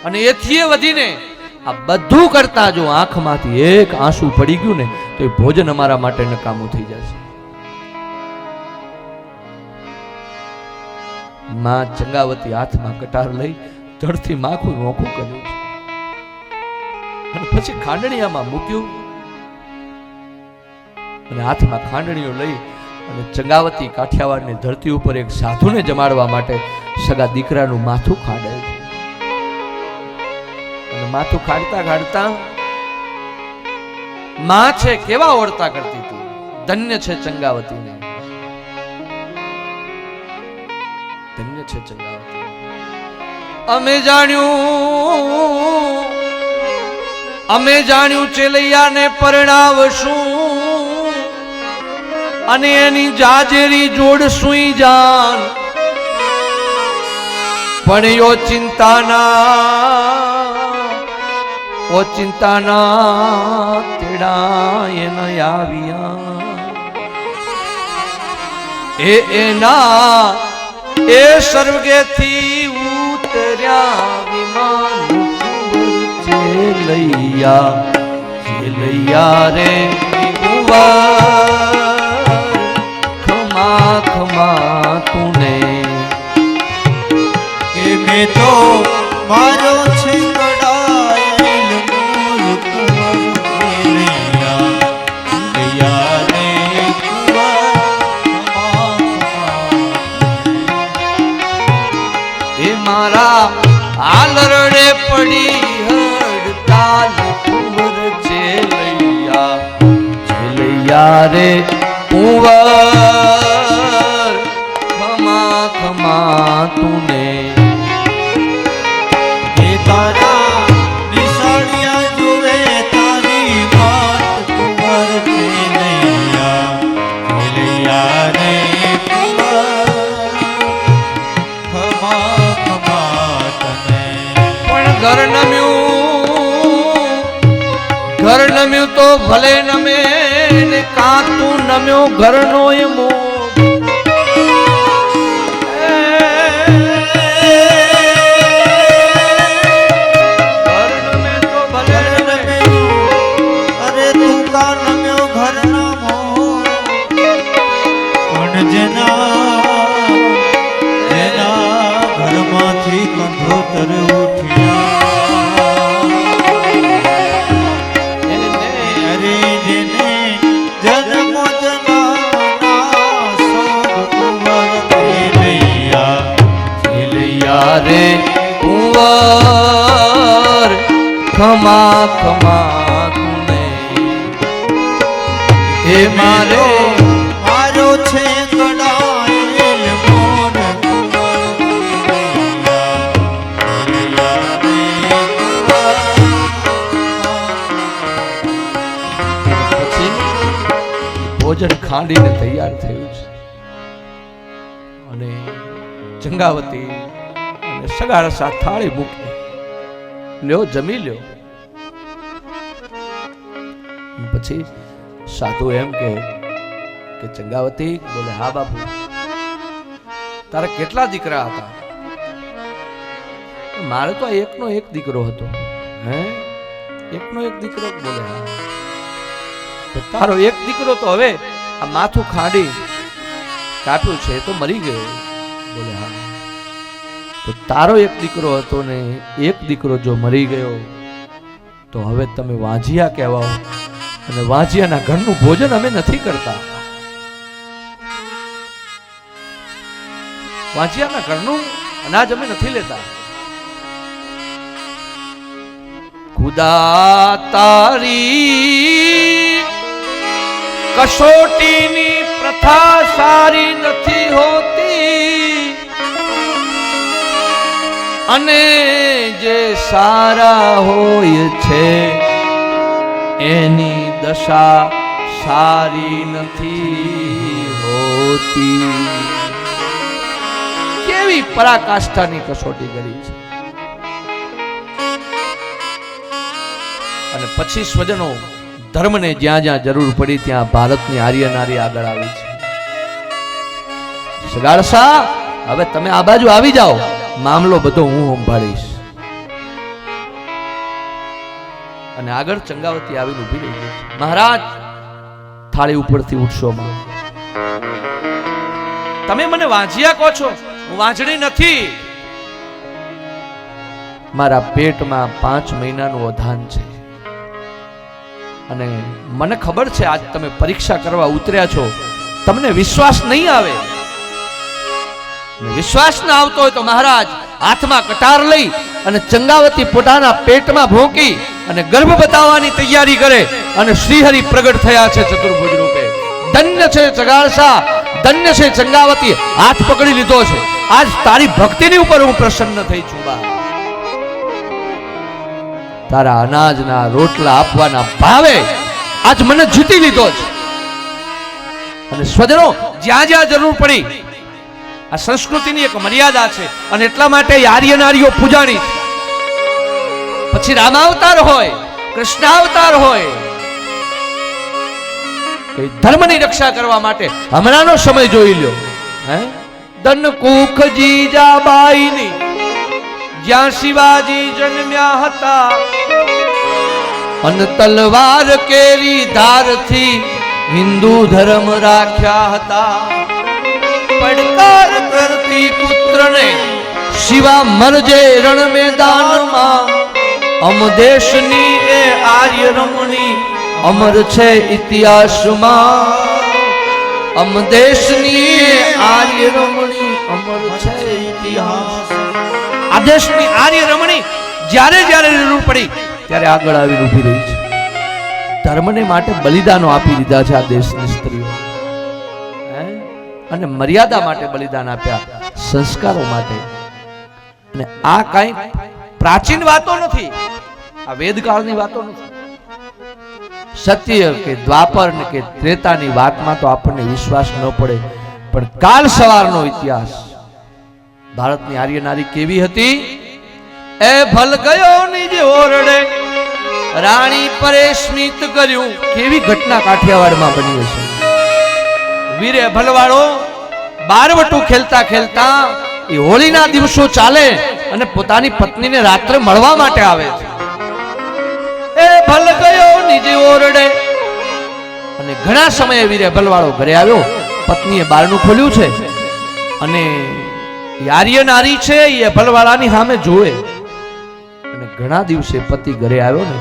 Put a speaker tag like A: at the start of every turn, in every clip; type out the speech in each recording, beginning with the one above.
A: અને એથી વધીને આ બધું કરતા જો આંખમાંથી એક આંસુ પડી ગયું ને તો એ ભોજન અમારા માટે નકામું થઈ જશે. માં ચંગાવતી હાથમાં કટાર લઈ જડથી માખું નોખું કર્યું અને પછી ખાંડણીયામાં મૂક્યું અને હાથમાં ખાંડણીઓ લઈ અને ચંગાવતી કાઠિયાવાડની ધરતી ઉપર એક સાધુને જમાડવા માટે સગા દીકરાનું માથું ખાંડે છે. અને માથું ખાડતા ખાડતા માં છે કેવા ઓળતા કરતી હતી. ધન્ય છે ચંગાવતીને, ધન્ય છે ચંગાવતી. અમે જાણ્યું ચેલૈયાને પરણાવશું અને એની જાજેરી જોડશું જાન, પણ યો ચિંતાના તેડા એના આવ્યા એના એ સ્વર્ગેથી ઉતર્યા વિમાન ચેલૈયા રે ખમા ખમા તુને
B: કે મેં તો મારો છે કડાયેલ મોર ચેલૈયા રે
A: એ મારા હાલ રડે પડી હડતાલ કુંવર ચેલૈયા રે કુંવર ખમા ખમા તુને
B: એ તારા નિશાળિયા જુએ તારી વાત કુંવર ચેલૈયા રે ખમા ખમા તને.
A: પણ ઘર નમ્યું તો ભલે નમે ને કાં તું નમ્યો ઘરનો એ મોહ. રે કુંવર ખમા ખમા તુને હે મારો
B: મારો છે કડાયેલ મોર
A: પછી ભોજન ખાંડીને તૈયાર થયું છે અને ચંગાવતી સગારસા થાળી મૂકી લ્યો જમી લ્યો. પછી સાધુ એમ કે ચંગાવતી બોલે હા બાપુ તારા કેટલા દીકરા હતા? મારે તો એકનો એક દીકરો હતો. હે એકનો એક દીકરો? બોલે હા. તો તારો એક દીકરો તો હવે આ માથું ખાંડી કાપ્યું છે તો મરી ગયો. બોલે હા. તો તારો એક દીકરો હતો ને એક દીકરો જો મરી ગયો તો હવે તમે વાંજિયા કહેવાઓ અને વાંજિયાના ઘરનું ભોજન અમે નથી કરતા. વાંજિયાના ઘરનું અનાજ અમે નથી લેતા. ખુદા તારી કસોટીની પ્રથા સારી નથી હોતી અને જે સારા હોય છે એની દશા સારી નથી હોતી. કેવી પરાકાષ્ઠાની કસોટી કરી છે. અને પછી સ્વજનો ધર્મને જ્યાં જ્યાં જરૂર પડી ત્યાં ભારતની આર્ય નારી આગળ આવી છે. સગાડસા હવે તમે આ બાજુ આવી જાઓ, મામલો બધો હું સંભાળીશ. અને આગળ ચંગાવતી આવીને ઊભી રહી ગઈ છે. મહારાજ થાળી ઉપરથી ઉઠશો માં. તમે મને વાંજિયા કહો છો, હું વાંજણી નથી. મારા પેટમાં 5 મહિનાનું અધાન છે અને મને ખબર છે આજ તમે પરીક્ષા કરવા ઉતર્યા છો, તમને વિશ્વાસ નહીં આવે. વિશ્વાસ ના આવતો હોય તો મહારાજ હાથમાં કટાર લઈ અને ચંગાવતી પોતાના પેટમાં ભોંકી અને ગર્ભ બતાવવાની તૈયારી કરે અને શ્રીહરિ પ્રગટ થયા છે ચતુર્ભુજ રૂપે. ધન્ય છે ચગાળસા, ધન્ય છે ચંગાવતી. હાથ પકડી લીધો છે. આજ તારી ભક્તિની ઉપર હું પ્રસન્ન થઈ છું બા. તારા અનાજના રોટલા આપવાના ભાવે આજ મને જીતી લીધો છે. અને સ્વજનો જ્યાં જ્યાં જરૂર પડી, આ સંસ્કૃતિની એક મર્યાદા છે અને એટલા માટે આર્ય નારીઓ પૂજાણી છે. પછી રામાવતાર હોય, કૃષ્ણાવતાર હોય, કે ધર્મની રક્ષા કરવા માટે હમણાંનો સમય જોઈ લ્યો. ધન કુખ જીજાબાઈની જ્યાં શિવાજી જન્મ્યા હતા, અન તલવાર કેરી ધારથી હિન્દુ ધર્મ રાખ્યા હતા. પડકાર કરતી પુત્રને શિવા મરજે રણ મેદાનમાં, અમ દેશની એ આર્ય રમણી અમર છે ઇતિહાસમાં. અમ દેશની એ આર્ય રમણી અમર છે ઇતિહાસ. આ દેશની આર્ય રમણી જ્યારે જ્યારે જરૂર પડી ત્યારે આગળ આવીને ઊભી રહી છે. ધર્મને માટે બલિદાનો આપી દીધા છે આ દેશની સ્ત્રીઓ, અને મર્યાદા માટે બલિદાન આપ્યા, સંસ્કારો માટે. અને આ કઈ પ્રાચીન વાતો નથી, આ વેદકાળની વાતો નથી. સત્ય કે દ્વાપર ને કે ત્રેતાની વાતમાં તો આપણને વિશ્વાસ ન પડે, પણ કાલ સવારનો ઇતિહાસ ભારતની આર્ય નારી કેવી હતી. એ ભલ ગયો નિજ ઓરડે રાણી પરે સ્મિત કર્યું. કેવી ઘટના કાઠિયાવાડમાં બની હશે. વીરે ભલવાળો બારવટું ખેલતા ખેલતા એ હોળીના દિવસો ચાલે અને પોતાની પત્નીને રાત્રે મળવા માટે આવે છે. એ ભલ ગયો નિજ ઓરડે, અને ઘણા સમયે વીરે ભલવાળો ઘરે આવ્યો. પત્નીએ બારણું ખોલ્યું છે અને આર્ય નારી છે એ ભલવાળાની સામે જોવે. અને ઘણા દિવસે પતિ ઘરે આવ્યો ને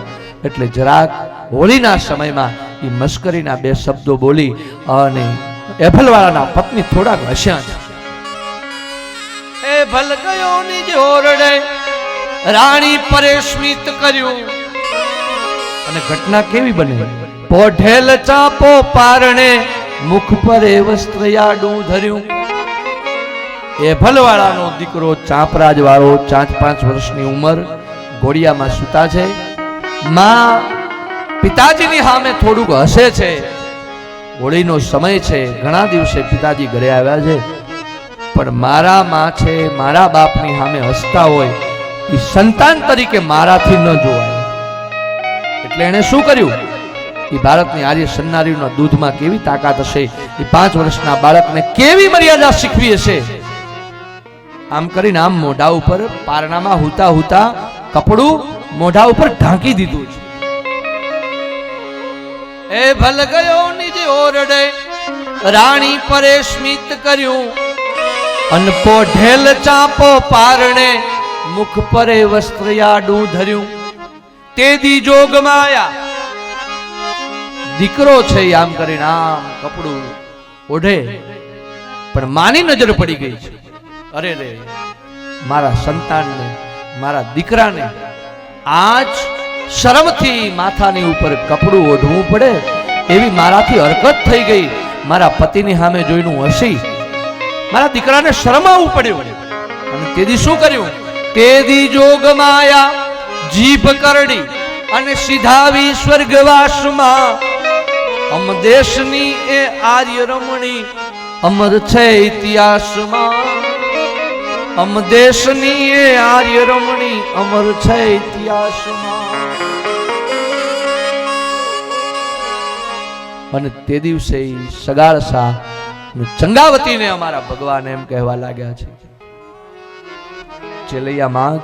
A: એટલે જરાક હોળીના સમયમાં એ મસ્કરીના 2 શબ્દો બોલી અને એભલવાળાના પત્ની થોડાક હસ્યા છે. એ ભલ ગયો નિજ ઓરડે રાણી પરે સ્મિત કર્યું. અને ઘટના કેવી બની. પોઢેલ ચાપો પારણે મુખ પરે વસ્ત્ર યાડું ધર્યું. એ ભલવાળાનો દીકરો ચાંપરાજ વાળો 4-5 વર્ષની ઉંમર ઘોડિયામાં સૂતા છે. માં પિતાજીની સામે થોડુંક હસે છે. હોળીનો સમય છે, ઘણા દિવસે પિતાજી ઘરે આવ્યા છે, પણ મારા માં છે, મારા બાપની સામે હસતા હોય એ સંતાન તરીકે મારાથી ન જોવાય. એટલે એને શું કર્યું. એ ભારતની આર્ય સન્નારીઓના દૂધમાં કેવી તાકાત હશે. એ 5 વર્ષના બાળકને કેવી મર્યાદા શીખવી હશે. આમ કરીને આમ મોઢા ઉપર પારણામાં હુતા હુતા કપડું મોઢા ઉપર ઢાંકી દીધું છે. એ ભલ ગયો નિજ ઓરડે રાણી પરે સ્મિત કર્યું. અન પોઢેલ ચાપો પારણે મુખ પરે વસ્ત્ર યાડું ધર્યું. તેદી જોગ માયા. દીકરો છે આમ કરીને આમ કપડું ઓઢે, પણ માની નજર પડી ગઈ છે. અરે રે, મારા સંતાનને, મારા દીકરાને આજ શરમથી માથાની ઉપર કપડું ઓઢવું પડે એવી મારાથી હરકત થઈ ગઈ. મારા પતિની સામે જોઈને હસી મારા દીકરાને શરમ આવવું પડ્યું. અને તેદી શું કર્યું. તેદી જોગ માયા જીભ કરડી અને સીધાવી સ્વર્ગવાસમાં. અમ દેશની એ આર્ય રમણી અમર છે ઇતિહાસમાં. અમ દેશની એ આર્ય રમણી અમર છે ઇતિહાસમાં. અને તે દિવસે સગાળસા ચંગાવતીને અમારા ભગવાન એમ કહેવા લાગ્યા છે, ચેલૈયા માંગ,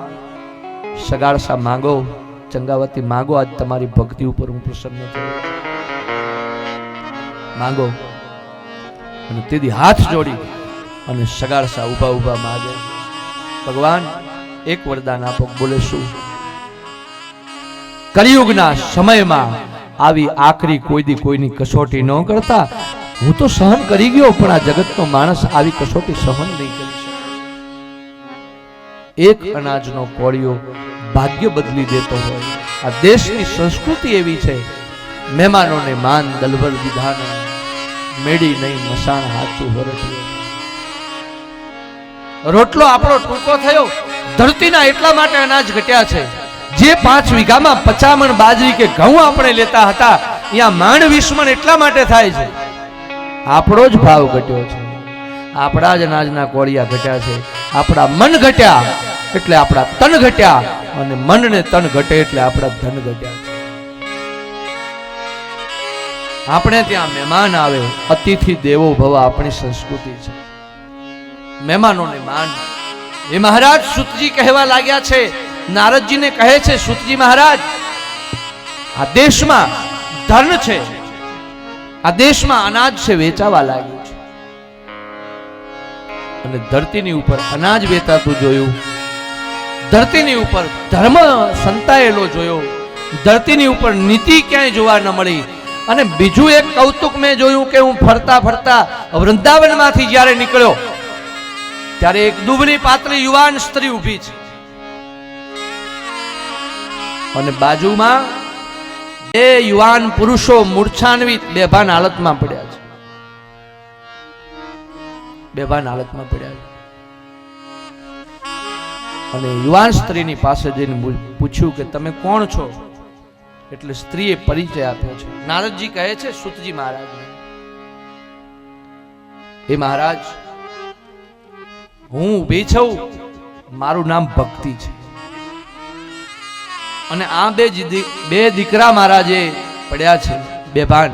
A: સગાળસા માંગો ચંગાવતી માગો, આજ તમારી ભક્તિ ઉપર હું પ્રસન્ન થયો, માગો. અને તેથી હાથ જોડી અને સગાડસા ઉભા ઉભા માગે, ભગવાન એક વરદાન આપો. બોલે શું? કલિયુગના સમયમાં આવી આખરી કોઈ દી કોઈની કસોટી ન કરતા હું તો સહન કરી ગયો, પણ આ જગતનો માણસ આવી કસોટી સહન નહીં કરી શકે. એક અનાજનો કોળિયો ભાગ્ય બદલી દેતો હોય. આ દેશની સંસ્કૃતિ એવી છે, મહેમાનોને માન દલવર વિધાન, મેડી નહીં મસાણ હાચું વરટ્યું. રોટલો આપણો ટૂંકો થયો, ધરતીના એટલા માટે અનાજ ઘટ્યા છે. જે 5 વીઘામાં 50 મણ બાજરી કે ઘઉં આપણે લેતા હતા, અહીંયા માંડ 20 મણ એટલા માટે થાય છે. આપણો જ ભાવ ઘટ્યો છે, આપણા જ અનાજના કોળિયા ઘટ્યા છે. આપણા મન ઘટ્યા એટલે આપણા તન ઘટ્યા, અને મન ને તન ઘટે એટલે આપણા ધન ઘટ્યા છે. આપણે ત્યાં મહેમાન આવે, અતિથિ દેવો ભવ આપણી સંસ્કૃતિ છે. મહેમાનોને માન. એ મહારાજ સૂતજી કહેવા લાગ્યા છે, નારદજીને કહે છે, સૂતજી મહારાજ, આ દેશમાં ધન છે, આ દેશમાં અનાજ છે, વેચાવા લાગ્યું છે. અને ધરતીની ઉપર અનાજ વેચાતું જોયું, ધરતીની ઉપર ધર્મ સંતાયેલો જોયો, ધરતીની ઉપર નીતિ ક્યાંય જોવા ન મળી. અને બીજું એક કૌતુક મેં જોયું કે હું ફરતા ફરતા વૃંદાવનમાંથી જ્યારે નીકળ્યો ત્યારે એક દુબળી પાતળી યુવાન સ્ત્રી ઊભી છે, અને બાજુમાં 2 યુવાન પુરુષો મૂર્છાન્વિત બેભાન હાલતમાં પડ્યા છે, બેભાન હાલતમાં પડ્યા છે. અને યુવાન સ્ત્રીની પાસે જઈને પૂછ્યું કે તમે કોણ છો? એટલે સ્ત્રીએ પરિચય આપ્યો છે. નારદજી કહે છે સૂતજી મહારાજ, એ મહારાજ, હું ઊભી છું, મારું નામ ભક્તિ છે. અને આ બે દીકરા મારા જે પડ્યા છે બેભાન,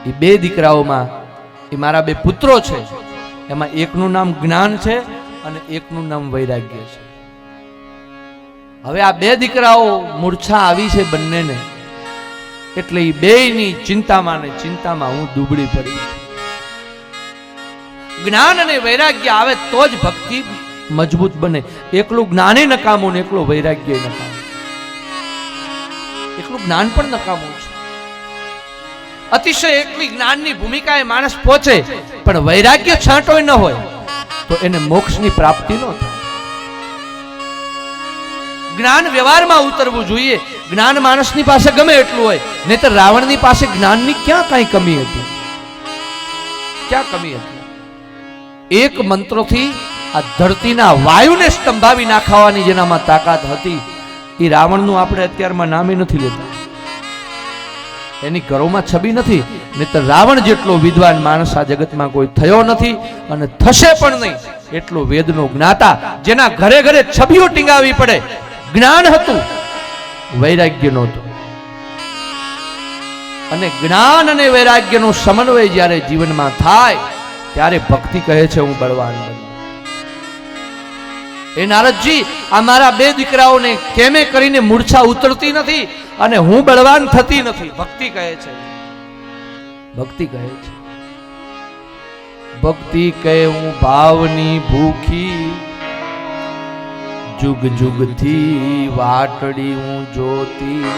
A: એ 2 દીકરાઓમાં એ મારા 2 પુત્રો છે. એમાં એકનું નામ જ્ઞાન છે અને એકનું નામ વૈરાગ્ય છે. હવે આ 2 દીકરાઓ મૂર્છા આવી છે બંનેને, એટલે એ બેયની ચિંતામાં ને ચિંતામાં હું દુબળી પડી. જ્ઞાન અને વૈરાગ્ય આવે તો જ ભક્તિ મજબૂત બને. એકલું જ્ઞાને નકામું ને એકલું વૈરાગ્ય નકામું. એકલું જ્ઞાન પણ નકામું છે. અતિશય એકલી જ્ઞાનની ભૂમિકાએ માણસ પહોંચે, પણ વૈરાગ્ય છાંટોય ન હોય તો એને મોક્ષની પ્રાપ્તિ ન થાય. જ્ઞાન વ્યવહારમાં ઉતરવું જોઈએ. જ્ઞાન માણસની પાસે ગમે એટલું હોય, નહીતર રાવણની પાસે જ્ઞાનની ક્યાં કઈ કમી હતી? ક્યાં કમી હતી? એક મંત્રોથી આ ધરતીના વાયુને સ્તંભાવી નાખવાની જેનામાં તાકાત હતી, એ રાવણનું આપણે અત્યારમાં નામે નથી લેતા, એની ઘરોમાં છબી નથી. નહીતર રાવણ જેટલો વિદ્વાન માણસ આ જગતમાં કોઈ થયો નથી, અને થશે પણ નહીં. એટલો વેદનો જ્ઞાતા, જેના ઘરે ઘરે છબીઓ ટીંગાવી પડે. જ્ઞાન હતું, વૈરાગ્ય નહોતું. અને જ્ઞાન અને વૈરાગ્યનો સમન્વય જ્યારે જીવનમાં થાય ત્યારે ભક્તિ કહે છે હું બળવાન બનું. એ નારદજી, આ મારા 2 દીકરાઓને કેમે કરીને મૂર્છા ઉતરતી નથી અને હું બળવાન થતી નથી. ભક્તિ કહે છે, ભક્તિ કહે છે, ભક્તિ કહે હું ભાવની ભૂખી, જુગ જુગ થી વાટડી હું જોતી.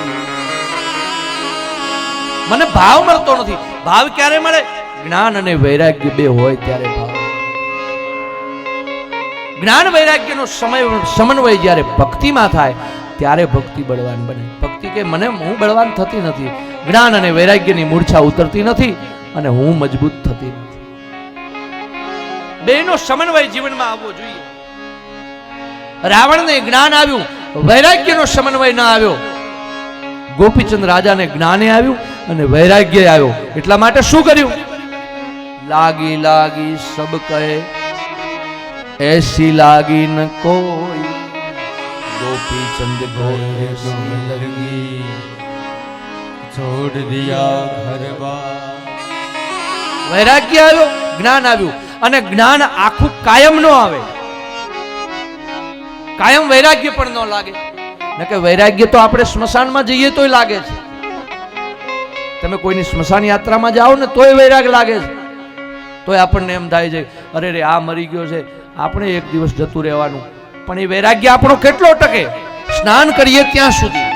A: મને ભાવ મળતો નથી. ભાવ ક્યારે મળે? જ્ઞાન અને વૈરાગ્ય 2 હોય ત્યારે ભાવ. જ્ઞાન વૈરાગ્યનો સમન્વય જ્યારે ભક્તિમાં થાય ત્યારે ભક્તિ બળવાન બને. ભક્તિ કે મને હું બળવાન થતી નથી, જ્ઞાન અને વૈરાગ્યની મૂર્છા ઉતરતી નથી અને હું મજબૂત થતી નથી. બેનો સમન્વય જીવનમાં આવવો જોઈએ. રાવણને જ્ઞાન આવ્યું, વૈરાગ્યનો સમન્વય ન આવ્યો. ગોપીચંદ રાજાને જ્ઞાને આવ્યું અને વૈરાગ્ય આવ્યો. એટલા માટે શું કર્યું? લાગી લાગી સબ કહે ऐसी लागी न कोई, गोपीचंद गोरे लगी
B: छोड़ दिया घर बार.
A: वैराग्य આવ્યો, જ્ઞાન આવ્યું. અને જ્ઞાન આખું કાયમ નો આવે, કાયમ વૈરાગ્ય પણ ન લાગે. ને કે વૈરાગ્ય તો આપણે સ્મશાનમાં જઈએ તોય લાગે છે. તમે કોઈની સ્મશાન યાત્રામાં જાઓ ને તોય વૈરાગ લાગે છે. તોય આપણને એમ થાય છે અરે રે આ મરી ગયો છે, આપણે એક દિવસ જતું રહેવાનું. પણ એ વૈરાગ્ય આપણો કેટલો ટકે? સ્નાન કરીએ ત્યાં સુધી.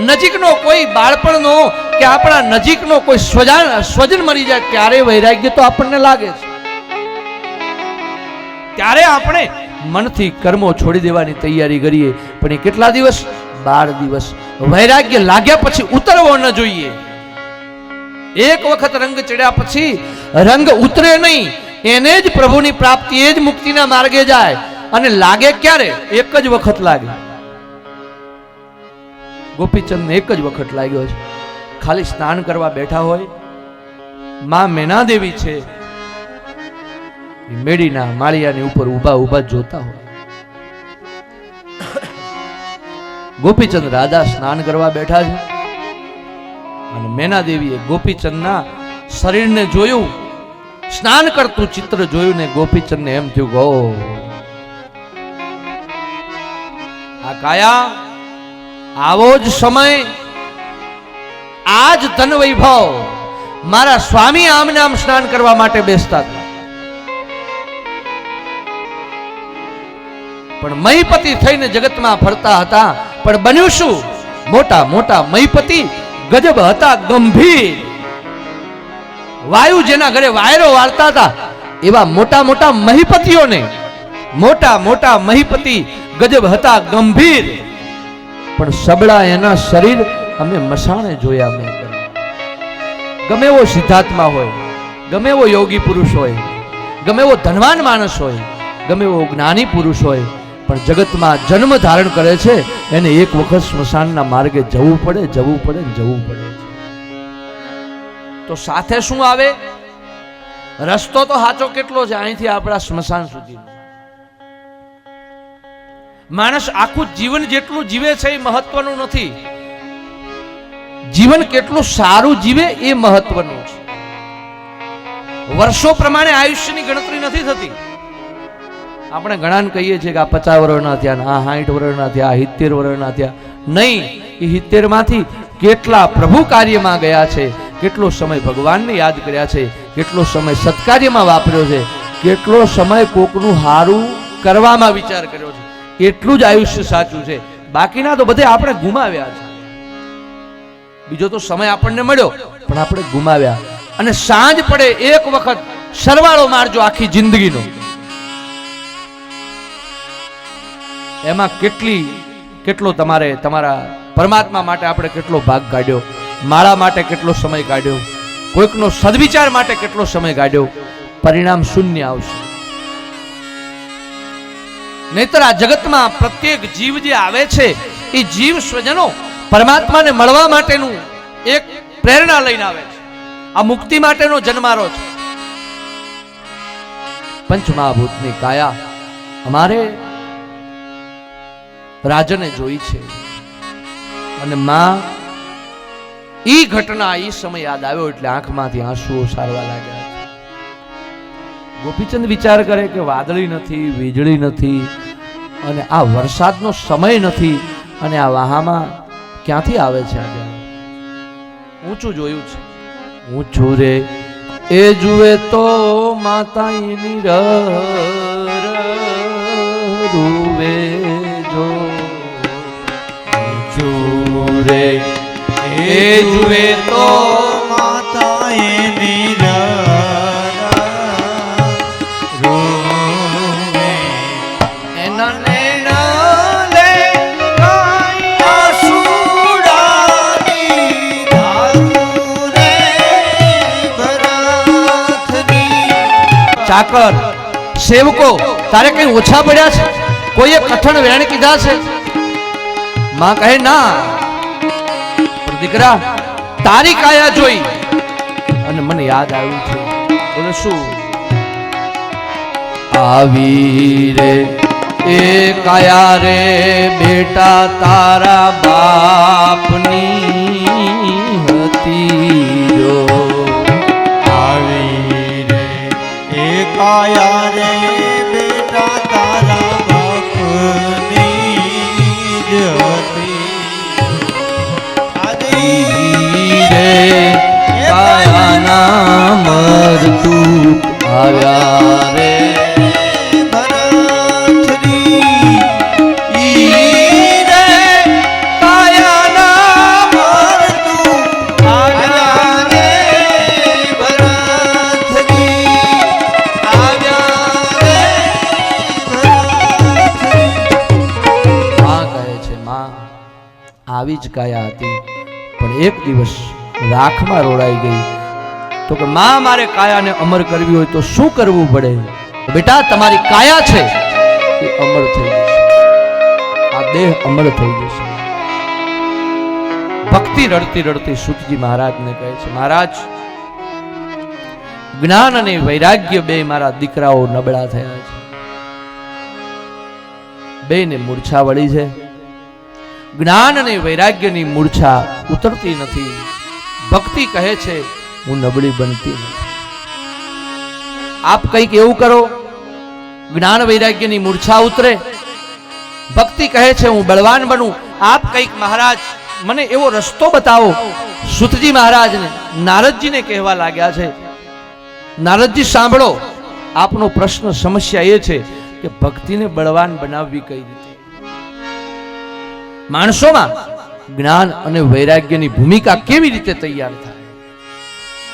A: નજીકનો કોઈ બાળપણનો કે આપણા નજીકનો કોઈ સ્વજન મરી જાય ત્યારે વૈરાગ્ય તો આપણને લાગે છે. ત્યારે આપણે મનથી કર્મો છોડી દેવાની તૈયારી કરીએ. પણ એ કેટલા દિવસ? 12 દિવસ. વૈરાગ્ય લાગ્યા પછી ઉતરવો ન જોઈએ. એક વખત રંગ ચડ્યા પછી રંગ ઉતરે નહીં. એને જ પ્રભુની પ્રાપ્તિ, એ જ મુક્તિના માર્ગે જાય. અને લાગે ક્યારે? એક જ વખત લાગે. ગોપીચંદને એક જ વખત લાગ્યો છે. ખાલી સ્નાન કરવા બેઠા હોય, માં મેનાદેવી છે મેડીના માળિયાની ઉપર ઊભા ઊભા જોતા હોય. ગોપીચંદ રાધા સ્નાન કરવા બેઠા છે અને મેનાદેવીએ ગોપીચંદના શરીરને જોયું, સ્નાન કરતું ચિત્ર જોયું ને ગોપીચંદને એમ થયું ગો આ કાયા, આવો જ સમય, આ જ ધન વૈભવ મારા સ્વામી આમને આમ સ્નાન કરવા માટે બેસતા હતા. પણ મહીપતિ થઈને જગતમાં ફરતા હતા. પણ બન્યું શું? મોટા મોટા મહીપતિ ગજબ હતા, ગંભીર. વાયુ જેના ઘરે વાયરો વાળતા હતા એવા મોટા મોટા મહીપતિઓને, મોટા મોટા મહીપતિ ગજબ હતા, ગંભીર. પણ સબળા એના શરીર અમે મસાણે જોયા. મેં ગમે એવો સિદ્ધાત્મા હોય, ગમે એવો યોગી પુરુષ હોય, ગમે એવો ધનવાન માણસ હોય, ગમે એવો જ્ઞાની પુરુષ હોય, પણ જગતમાં જન્મ ધારણ કરે છે એને એક વખત સ્મશાનના માર્ગે જવું પડે, જવું પડે, જવું પડે. તો સાથે શું આવે? રસ્તો તો સાચો કેટલો છે અહીંથી આપણા સ્મશાન સુધી. માણસ આખું જીવન જેટલું જીવે છે એ મહત્વનું નથી. જીવન કેટલું સારું જીવે એ મહત્વનું છે. વર્ષો પ્રમાણે આયુષ્યની ગણતરી નથી થતી. આપણે ઘણાને કહીએ છીએ કે આ 50 વર્ષના થયા, આ 60 વર્ષના થયા, આ 70 વર્ષના થયા. નહીં, એ 70 માંથી કેટલા પ્રભુ કાર્યમાં ગયા છે, કેટલો સમય ભગવાનને યાદ કર્યા છે, કેટલો સમય સત્કાર્યમાં વાપર્યો છે, કેટલો સમય કોકનું હારું કરવામાં વિચાર કર્યો છે. એટલું જ આયુષ્ય સાચું છે. બાકીના તો બધે આપણે ગુમાવ્યા છે. બીજો તો સમય આપણને મળ્યો પણ આપણે ગુમાવ્યા. અને સાંજ પડે એક વખત સરવાળો મારજો આખી જિંદગીનો, એમાં કેટલો તમારા પરમાત્મા માટે આપણે કેટલો ભાગ કાઢ્યો, માળા માટે કેટલો સમય કાઢ્યો, કોઈકનો સદવિચાર માટે કેટલો સમય કાઢ્યો. પરિણામ શૂન્ય આવશે. નહીતર આ જગતમાં પ્રત્યેક જીવ જે આવે છે એ જીવ સ્વજનો પરમાત્માને મળવા માટેનું એક પ્રેરણા લઈને આવે છે. આ મુક્તિ માટેનો જન્મારો છે. પંચમહાભૂતની કાયા અમારે રાજને જોઈ છે અને માં ઈ ઘટના ઈ સમય યાદ આવ્યો એટલે આંખમાંથી આંસુઓ સારવા લાગ્યા. ગોપીચંદ વિચાર કરે કે વાદળી નથી, વીજળી નથી અને આ વરસાદનો સમય નથી અને આ વાહામાં ક્યાંથી આવે છે? આજે ઊંચું જોયું છે, ઊંચું રે એ જુએ તો માતા એની રૂવે જો, ઊંચું રે એ જુએ તો
B: માતા એની રૂવે
A: એના નેણા લે
B: આસુડાની ધારું રે ભરતની.
A: ચાકર સેવકો તારે કઈ ઓછા પડ્યા છે? કોઈએ કઠણ વેણ કીધા છે? માં કહે ના, પણ દીકરા તારી કાયા જોઈ અને મને યાદ આવ્યું છે. બોલે શું? આવી રે એ કાયા રે બેટા તારા બાપની હતી જો.
B: આવી રે એ કાયા રે બેટા તારા બાપની
A: આવ્યા રે
B: ભરતરી
A: ઈ રે કાયાના
B: તું આવ્યા રે ભરતરી આવ્યા રે ભરતરી.
A: માં કહે છે માં આવી જ કાયા હતી પણ એક દિવસ રાખમાં રોડાઈ ગઈ તો કે માં મારે કાયાને અમર કરવી હોય તો શું કરવું પડે? બેટા તમારી કાયા છે એ અમર થઈ જશે, આ દેહ અમર થઈ જશે. ભક્તિ રડતી રડતી સૂતજી મહારાજને કહે છે મહારાજ જ્ઞાન અને વૈરાગ્ય બે મારા દીકરાઓ નબળા થયા છે, બેને મૂર્છા વળી છે. જ્ઞાન અને વૈરાગ્યની મૂર્છા ઉતરતી નથી. ભક્તિ કહે છે હું નબળી બનતી નથી. આપ કંઈક એવું કરો જ્ઞાન વૈરાગ્યની મૂર્છા ઉતરે. ભક્તિ કહે છે હું બળવાન બનું. આપ કંઈક મહારાજ મને એવો રસ્તો બતાવો. સુતજી મહારાજને નારદજીને કહેવા લાગ્યા છે નારદજી સાંભળો આપનો પ્રશ્ન સમસ્યા એ છે કે ભક્તિને બળવાન બનાવવી કઈ રીતે? માણસોમાં જ્ઞાન અને વૈરાગ્યની ભૂમિકા કેવી રીતે તૈયાર થાય?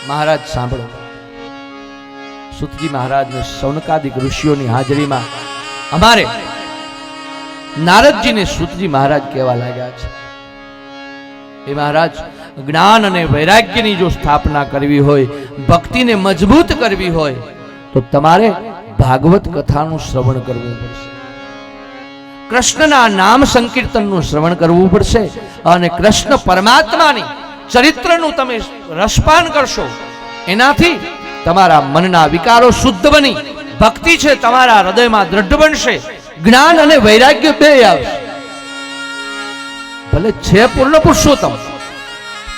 A: મહારાજ સાંભળો. સુતજી મહારાજને સૌનકાદિક ઋષિઓની હાજરીમાં અમારે નારદજીને સુતજી મહારાજ કહેવા લાગ્યા છે એ મહારાજ જ્ઞાન અને વૈરાગ્યની જો સ્થાપના કરવી હોય, ભક્તિને મજબૂત કરવી હોય તો તમારે ભાગવત કથાનું શ્રવણ કરવું પડશે, કૃષ્ણના નામ સંકીર્તનનું શ્રવણ કરવું પડશે અને કૃષ્ણ પરમાત્માની ચરિત્રનું તમે રસપાન કરશો. એનાથી તમારા મનના વિકારો શુદ્ધ બની ભક્તિ છે તમારા હૃદયમાં દ્રઢ બનશે, જ્ઞાન અને વૈરાગ્ય બે આવશે. ભલે છે પૂર્ણ પુરુષોત્તમ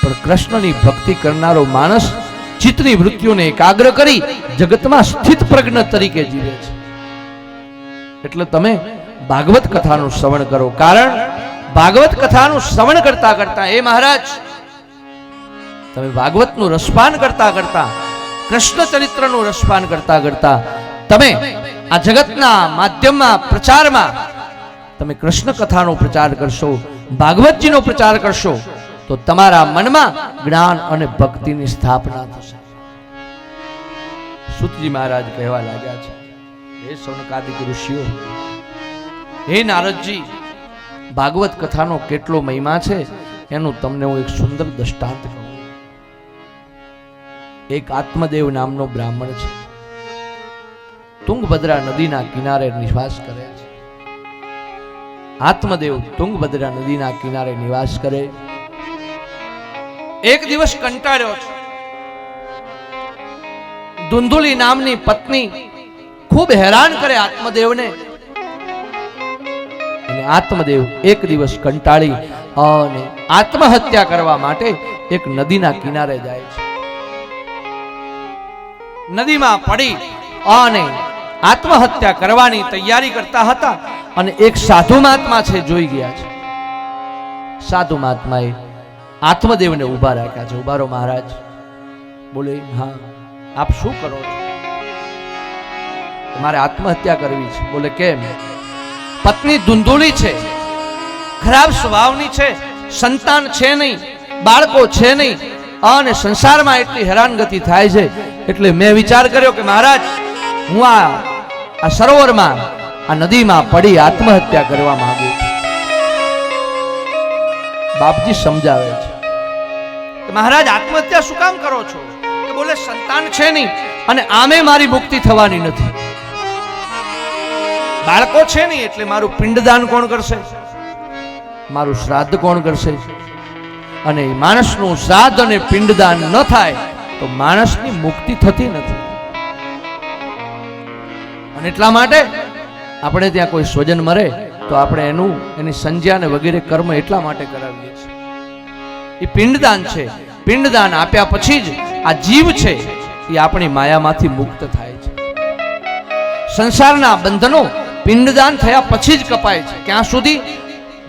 A: પણ કૃષ્ણની ભક્તિ કરનારો માણસ ચિત્તની વૃત્તિઓને એકાગ્ર કરી જગતમાં સ્થિત પ્રજ્ઞ તરીકે જીવે છે. એટલે તમે ભાગવત કથાનું શ્રવણ કરો. કારણ ભાગવત કથાનું શ્રવણ કરતા કરતા એ મહારાજ તમે ભાગવતનું રસપાન કરતા કરતા, કૃષ્ણ ચરિત્રનું રસપાન કરતા કરતા તમે આ જગતના માધ્યમમાં પ્રચારમાં તમે કૃષ્ણ કથાનો પ્રચાર કરશો, ભાગવતજીનો પ્રચાર કરશો તો તમારા મનમાં જ્ઞાન અને ભક્તિની સ્થાપના થશે. સુતજી મહારાજ કહેવા લાગ્યા છે હે સૌનકાદિક ઋષિઓ, હે નારદજી, ભાગવત કથાનો કેટલો મહિમા છે એનું તમને હું એક સુંદર દ્રષ્ટાંત કહું. એક આત્મદેવ નામનો બ્રાહ્મણ છે, તુંગભદ્રા નદીના કિનારે નિવાસ કરે છે. આત્મદેવ તુંગભદ્રા નદીના કિનારે નિવાસ કરે. એક દિવસ કંટાળ્યો છે. ધુંધુલી નામની પત્ની ખૂબ હેરાન કરે આત્મદેવને અને આત્મદેવ એક દિવસ કંટાળી અને આત્મહત્યા કરવા માટે એક નદીના કિનારે જાય છે. નદીમાં પડી અને આત્મહત્યા કરવાની તૈયારી કરતા હતા અને એક સાધુ મહાત્મા છે જોઈ ગયા છે. સાધુ મહાત્માએ આત્મદેવને ઉભા રાખ્યા છે. ઉભા રહો મહારાજ. બોલે હા આપ શું કરો છો? મારે આત્મહત્યા કરવી છે. બોલે કેમ? પત્ની ધુંધુલી છે, ખરાબ સ્વભાવની છે, સંતાન છે નહીં, બાળકો છે નહીં અને સંસારમાં એટલી હેરાનગતિ થાય છે એટલે મેં વિચાર કર્યો કે મહારાજ હું આ સરોવરમાં આ નદીમાં પડી આત્મહત્યા કરવા માંગુ છું. બાપજી સમજાવે છે મહારાજ આત્મહત્યા શું કામ કરો છો? કે બોલે સંતાન છે નહીં અને આમે મારી મુક્તિ થવાની નથી, બાળકો છે નહીં એટલે મારું પિંડદાન કોણ કરશે, મારું શ્રાદ્ધ કોણ કરશે? અને માણસનું શ્રાદ્ધ અને પિંડદાન ન થાય તો માણસની મુક્તિ થતી નથી. અને એટલા માટે આપણે ત્યાં કોઈ સ્વજન મરે તો આપણે એની સંજ્ઞા વગેરે કર્મ એટલા માટે કરાવીએ છીએ. એ પિંડદાન છે. પિંડદાન આપ્યા પછી જ આ જીવ છે એ આપણી માયામાંથી મુક્ત થાય છે. સંસારના બંધનો પિંડદાન થયા પછી જ કપાય છે. ક્યાં સુધી?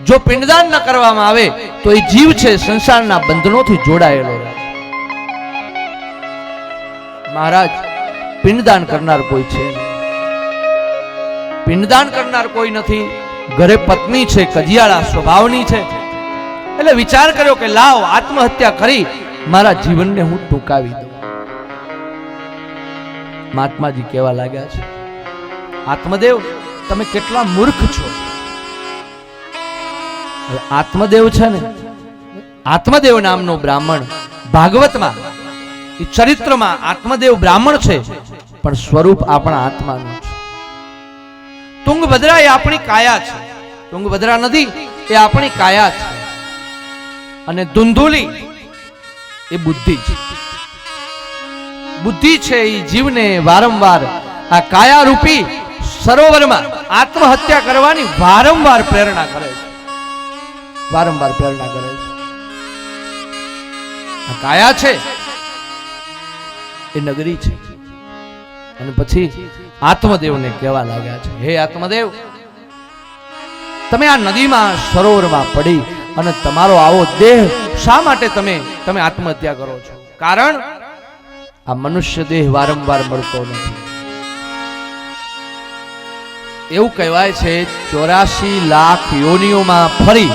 A: જો પિંડદાન ન કરવામાં આવે તો એ જીવ છે સંસારના બંધનોથી જોડાયેલો રહે. મહારાજ પિંડદાન કરનાર કોઈ છે નહીં. પિંડદાન કરનાર કોઈ નથી. ઘરે પત્ની છે, કજિયાળા સ્વભાવની છે, એટલે વિચાર કર્યો કે લાવ આત્મહત્યા કરી મારા જીવનને હું ટૂંકાવી દઉં. મહાત્માજી કહેવા લાગ્યા છે, આત્મદેવ તમે કેટલા મૂર્ખ છો. આત્મદેવ છે ને, આત્મદેવ નામનો બ્રાહ્મણ ભાગવતમાં એ ચરિત્રમાં આત્મદેવ બ્રાહ્મણ છે, પણ સ્વરૂપ આપણા આત્માનું છે. તુંગભદ્રા એ આપણી કાયા છે. તુંગભદ્રા નદી એ આપણી કાયા છે, અને ધુંધુલી એ બુદ્ધિ છે. બુદ્ધિ છે એ જીવને વારંવાર આ કાયા રૂપી સરોવરમાં આત્મહત્યા કરવાની વારંવાર પ્રેરણા કરે છે. વારંવાર પ્રેરણા કરે છે. આ કાયા છે એ નગરી છે. અને પછી આત્મદેવને કહેવા લાગ્યા છે, હે આત્મદેવ, તમે આ નદીમાં સરોવરમાં પડી અને તમારો આવો દેહ શા માટે તમે આત્મહત્યા કરો છો? કારણ આ મનુષ્ય દેહ વારંવાર મળતો નથી. એવું કહેવાય છે 84 લાખ યોનિઓમાં ફરી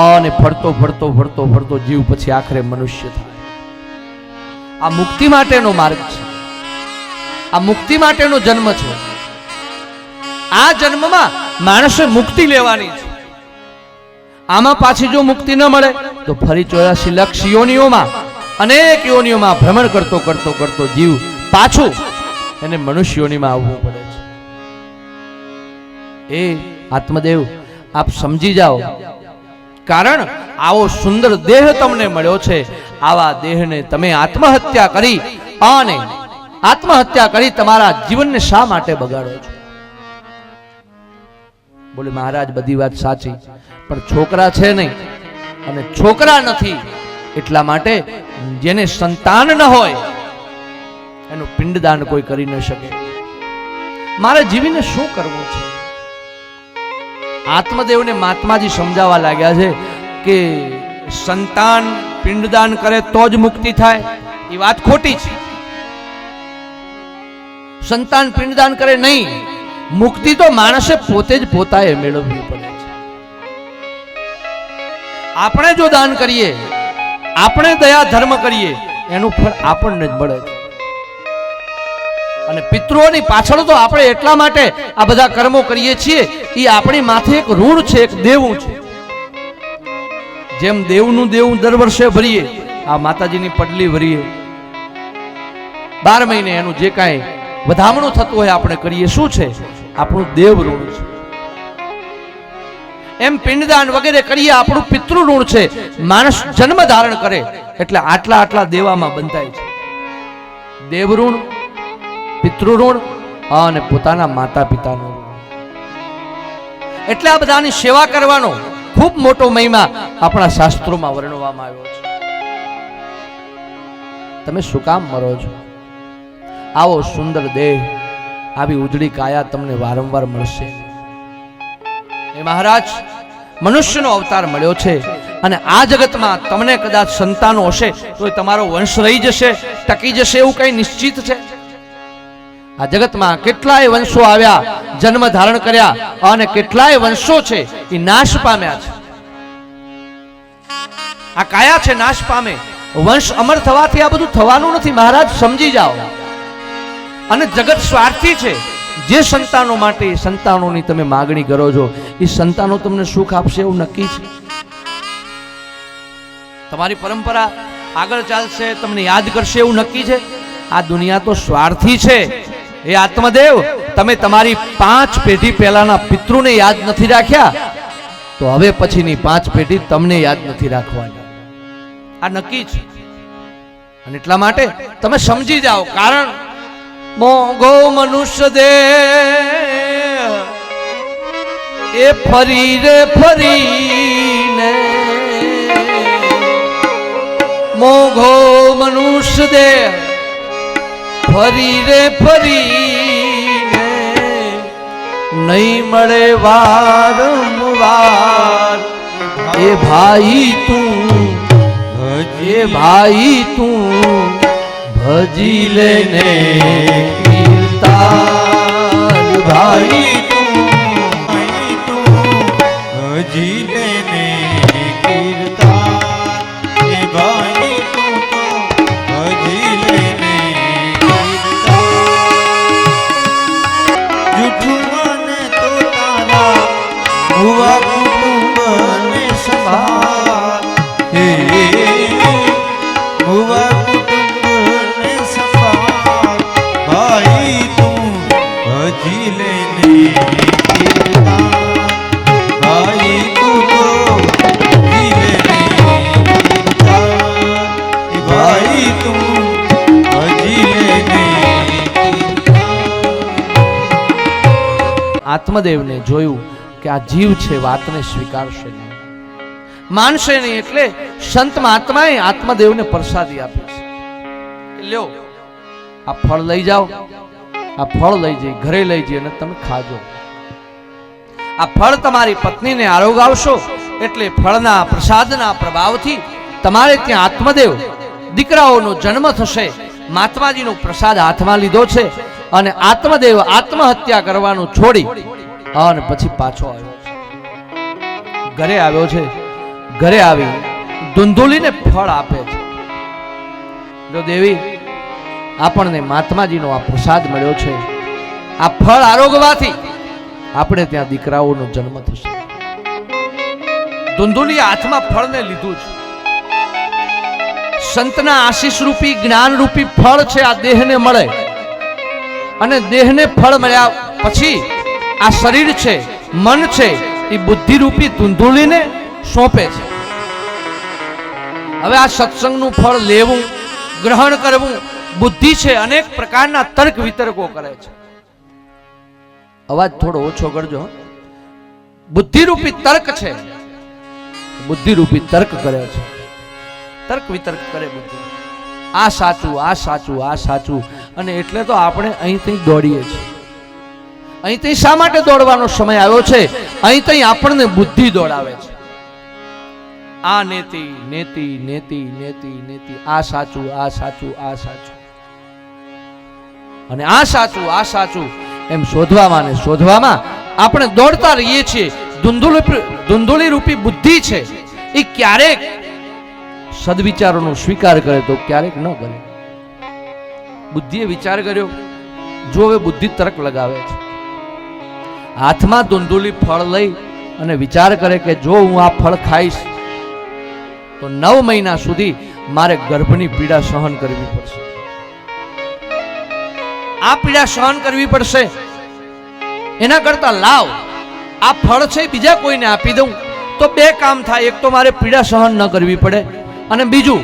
A: અને ફરતો ફરતો ફરતો ફરતો જીવ પછી આખરે મનુષ્ય થાય. આ મુક્તિ માટેનો માર્ગ છે. આ મુક્તિ માટેનો જન્મ છે. આ જન્મમાં માણસે મુક્તિ લેવાની છે. આમાં પાછી જો મુક્તિ ન મળે તો ફરી 84 લાખ યોનિઓમાં અનેક યોનિઓમાં ભ્રમણ કરતો કરતો કરતો જીવ પાછું એને મનુષ્ય યોનિમાં આવવું પડે છે. એ આત્મદેવ આપ સમજી જાઓ, કારણ આવો સુંદર દેહ તમને મળ્યો છે. આવા દેહને તમે આત્મહત્યા કરી અને આત્મહત્યા કરી તમારા જીવનને શા માટે બગાડો છો? બોલે મહારાજ બધી વાત સાચી, પણ છોકરા છે નહીં અને છોકરા નથી, એટલા માટે જેને સંતાન ન હોય એનું પિંડદાન કોઈ કરી ન શકે. મારે જીવીને શું કરવું છે? આત્મદેવને મહાત્માજી સમજાવવા લાગ્યા છે કે સંતાન પિંડદાન કરે તો જ મુક્તિ થાય. એ વાત ખોટી છે. સંતાન પિંડદાન કરે નહીં, મુક્તિ તો માણસે પોતે જ પોતાએ મેળવવી પડે છે. આપણે જો દાન કરીએ, આપણે દયા ધર્મ કરીએ, એનું ફળ આપણને જ મળે છે. અને પિતૃઓની પાછળ તો આપણે એટલા માટે આ બધા કર્મો કરીએ છીએ, એ આપણી માથે એક ઋણ છે, એક દેવું છે. જેમ દેવનું દેવું દર વર્ષે ભરીએ, આ માતાજીની પડલી ભરીએ, 12 મહિને એનું જે કાંઈ વધામણું થતું હોય આપણે કરીએ, શું છે? આપણું દેવ ઋણ છે. એમ પિંડદાન વગેરે કરીએ, આપણું પિતૃ ઋણ છે. માણસ જન્મ ધારણ કરે એટલે આટલા આટલા દેવામાં બંધાય છે. દેવ ઋણ, પિતૃ ઋણ અને પોતાના માતા પિતાનું ઋણ. એટલે આ બધાની સેવા કરવાનો ખૂબ મોટો મહિમા આપણા શાસ્ત્રોમાં વર્ણવવામાં આવ્યો છે. તમે શું કામ મરો છો? આવો સુંદર દેહ, આવી ઉજળી કાયા તમને વારંવાર મળશે. એ મહારાજ, મનુષ્યનો અવતાર મળ્યો છે અને આ જગતમાં તમને કદાચ સંતાનો હશે તો તમારો વંશ રહી જશે, ટકી જશે, એવું કઈ નિશ્ચિત છે? આ જગતમાં કેટલાય વંશો આવ્યા, જન્મ ધારણ કર્યા, અને કેટલાય વંશો છે એ નાશ પામ્યા છે. આ કાયા છે નાશ પામે. વંશ અમર થવાથી આ બધું થવાનું નથી. મહારાજ સમજી જાઓ. અને જગત સ્વાર્થી છે. જે સંતાનો માટે સંતાનોની તમે માગણી કરો છો, એ સંતાનો તમને સુખ આપશે એવું નક્કી છે? તમારી પરંપરા આગળ ચાલશે, તમને યાદ કરશે એવું નક્કી છે? આ દુનિયા તો સ્વાર્થી છે. એ આત્મદેવ, તમે તમારી 5 પેઢી પહેલાના પિતૃને યાદ નથી રાખ્યા, તો હવે પછીની 5 પેઢી તમને યાદ નથી રાખવાની. આ નક્કી છે. અને એટલા માટે તમે સમજી જાઓ, કારણ મોંઘો મનુષ્ય દેહ એ ફરી રે ફરીને, મોંઘો મનુષ્ય દેહ ફરી રે ફરીને નહીં મળે વારંવાર. એ ભાઈ તું, એ ભાઈ તું ભજી લેને કીર્તાન ભાઈ
B: હજી લેને કીર્તન એ ભાઈ તું તો હજી લેને કીર્તન જૂઠું મને તો તારા ભુવા કુટુંબને સંભાળ હે ભુવા કુટુંબને સંભાળ ભાઈ તું હજી લેને કીર્તન ભાઈ તું તો હજી લેને કીર્તન ભાઈ તું હજી લેને
A: આત્મદેવને જોયું કે આ જીવ છે વાતને સ્વીકારશે નહીં, માનશે નહીં, એટલે સંત મહાત્માએ આત્મદેવને પ્રસાદી આપી છે. લ્યો આ ફળ લઈ જાઓ, આ ફળ લઈ જઈ ઘરે લઈ જઈ અને તમે ખાજો. આ ફળ તમારી પત્નીને આરોગાવશો એટલે ફળના પ્રસાદના પ્રભાવથી તમારે ત્યાં આત્મદેવ દીકરાઓનો જન્મ થશે. મહાત્માજીનો પ્રસાદ હાથમાં લીધો છે અને આત્મદેવ આત્મહત્યા કરવાનું છોડી અને પછી પાછો આવ્યો છે. ઘરે આવ્યો છે. ઘરે આવી ધુંધુલીને ફળ આપે છે. જો દેવી, આપણને મહાત્માજીનો આ પ્રસાદ મળ્યો છે, આ ફળ આરોગવાથી આપણે ત્યાં દીકરાઓનો જન્મ થશે. ધુંધુલીએ હાથમાં ફળને લીધું છે. સંતના આશીષ રૂપી જ્ઞાન રૂપી ફળ છે, આ દેહને મળે અને દેહને ફળ મળ્યા પછી આ શરીર છે, મન છે, એ બુદ્ધિ રૂપી ધુંધુલીને સોંપે છે. હવે આ સત્સંગનું ફળ લેવું, ગ્રહણ કરવું, બુદ્ધિ છે અનેક પ્રકારના તર્ક વિતર્કો કરે છે. અવાજ થોડો ઓછો કરજો. બુદ્ધિ રૂપી તર્ક છે, બુદ્ધિ રૂપી તર્ક કરે છે, તર્ક વિતર્ક કરે બુદ્ધિ. આ સાચું, આ સાચું, આ સાચું, અને એટલે તો આપણે અહીંથી દોડીએ છીએ. અહીંથી શા માટે દોડવાનો સમય આવ્યો છે? અહીંથી આપણને બુદ્ધિ દોડાવે છે. આ નેતિ નેતિ નેતિ નેતિ નેતિ, આ સાચું, આ સાચું, આ સાચું, અને આ સાચું, આ સાચું એમ શોધવામાં ને શોધવામાં આપણે દોડતા રહીએ છીએ. ધુંધુલી રૂપી બુદ્ધિ છે, એ ક્યારેક સદવિચારોનો સ્વીકાર કરે તો ક્યારેક ન કરે. બુદ્ધિએ વિચાર કર્યો, જો હવે બુદ્ધિ તર્ક લગાવે છે. હાથમાં ધુંધુલી ફળ લઈ અને વિચાર કરે કે જો હું આ ફળ ખાઈશ તો 9 મહિના સુધી મારે ગર્ભની પીડા સહન કરવી પડશે. આ પીડા સહન કરવી પડશે, એના કરતા લાવ આ ફળ છે બીજા કોઈને આપી દઉં તો 2 કામ થાય. એક તો મારે પીડા સહન ન કરવી પડે, અને બીજું